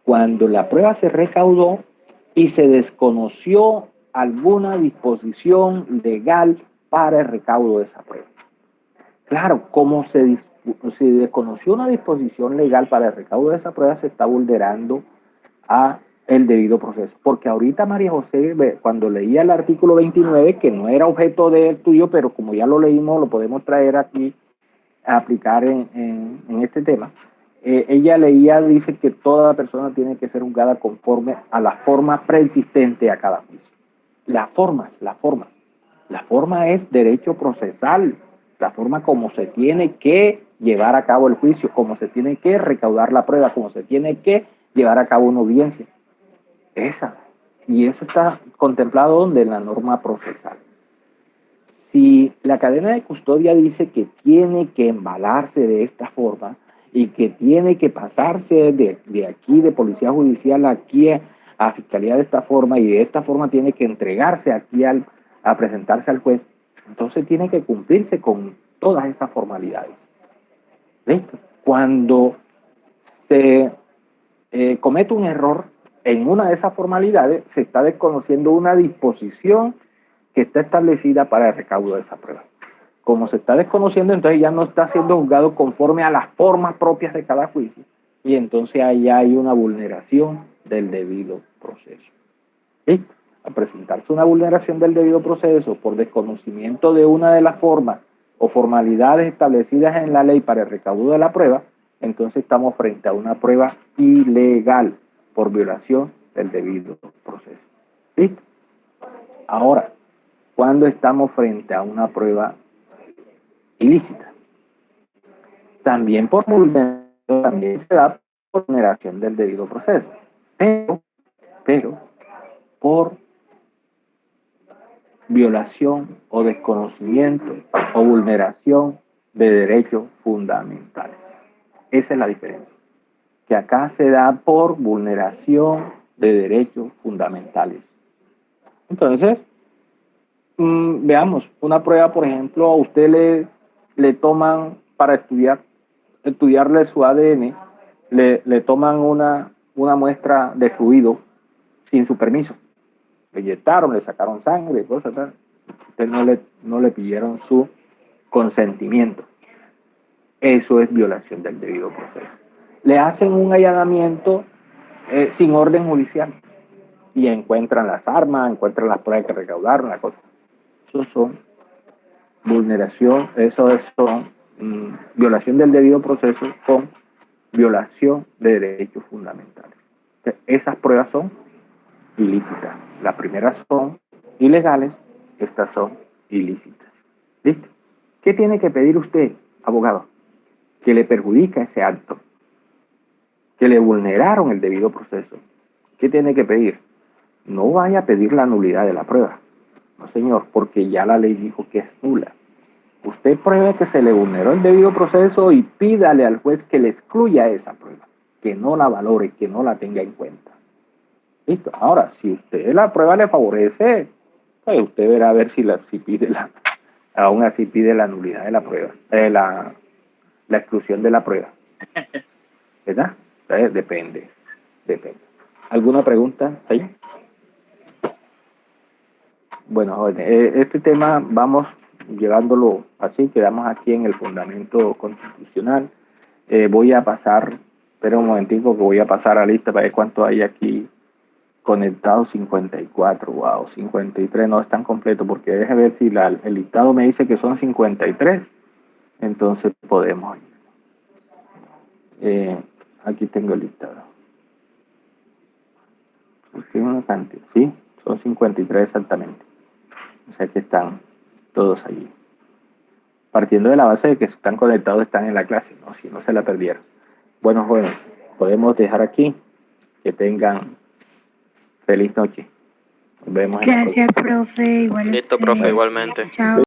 Cuando la prueba se recaudó y se desconoció alguna disposición legal para el recaudo de esa prueba. Claro, como se desconoció una disposición legal para el recaudo de esa prueba, se está vulnerando a el debido proceso. Porque ahorita María José, cuando leía el artículo 29, que no era objeto de estudio, pero como ya lo leímos, lo podemos traer aquí a aplicar en este tema. Ella leía, dice que toda persona tiene que ser juzgada conforme a la forma preexistente a cada juicio. La forma es derecho procesal, la forma como se tiene que llevar a cabo el juicio, como se tiene que recaudar la prueba, como se tiene que llevar a cabo una audiencia. Esa. Y eso está contemplado donde en la norma procesal. Si la cadena de custodia dice que tiene que embalarse de esta forma y que tiene que pasarse de aquí, de policía judicial, aquí a fiscalía de esta forma, y de esta forma tiene que entregarse aquí a presentarse al juez, entonces tiene que cumplirse con todas esas formalidades. ¿Listo? Cuando se comete un error en una de esas formalidades, se está desconociendo una disposición que está establecida para el recaudo de esa prueba. Como se está desconociendo, entonces ya no está siendo juzgado conforme a las formas propias de cada juicio, y entonces ahí hay una vulneración del debido proceso. ¿Listo? Al presentarse una vulneración del debido proceso por desconocimiento de una de las formas o formalidades establecidas en la ley para el recaudo de la prueba, entonces estamos frente a una prueba ilegal por violación del debido proceso. ¿Listo? Ahora, cuando estamos frente a una prueba ilícita, también por vulneración, también se da por vulneración del debido proceso, pero por violación o desconocimiento o vulneración de derechos fundamentales. Esa es la diferencia, que acá se da por vulneración de derechos fundamentales. Entonces, veamos, una prueba, por ejemplo, a usted le toman para estudiarle su ADN, le toman una muestra de fluido sin su permiso. Le inyectaron, le sacaron sangre, cosas tal. Usted no le pidieron su consentimiento. Eso es violación del debido proceso. Le hacen un allanamiento sin orden judicial y encuentran las armas, encuentran las pruebas que recaudaron, la cosa. Eso son vulneración, violación del debido proceso con violación de derechos fundamentales. Entonces, esas pruebas son ilícitas. Las primeras son ilegales, estas son ilícitas. ¿Listo? ¿Qué tiene que pedir usted, abogado? Que le perjudica ese acto. que le vulneraron el debido proceso, ¿qué tiene que pedir? No vaya a pedir la nulidad de la prueba. No, señor, porque ya la ley dijo que es nula. Usted pruebe que se le vulneró el debido proceso y pídale al juez que le excluya esa prueba, que no la valore, que no la tenga en cuenta. Listo. Ahora, si usted la prueba le favorece, pues usted verá a ver si pide aún así pide la nulidad de la prueba, la exclusión de la prueba. ¿Verdad? Depende. ¿Alguna pregunta ahí? Bueno, jóvenes, este tema vamos llevándolo así, quedamos aquí en el fundamento constitucional. Voy a pasar, espera un momentico que voy a pasar a la lista para ver cuánto hay aquí conectados. 54, wow, 53 no están completos, porque deje ver si el listado me dice que son 53, entonces podemos ir. Aquí tengo el listado. Una cantidad, sí, son 53 exactamente. O sea que están todos allí. Partiendo de la base de que están conectados, están en la clase, ¿no? Si no se la perdieron. Bueno, jóvenes, podemos dejar aquí. Que tengan feliz noche. Nos vemos. Gracias, profe. Igualmente. Listo, profe, igualmente. Chao.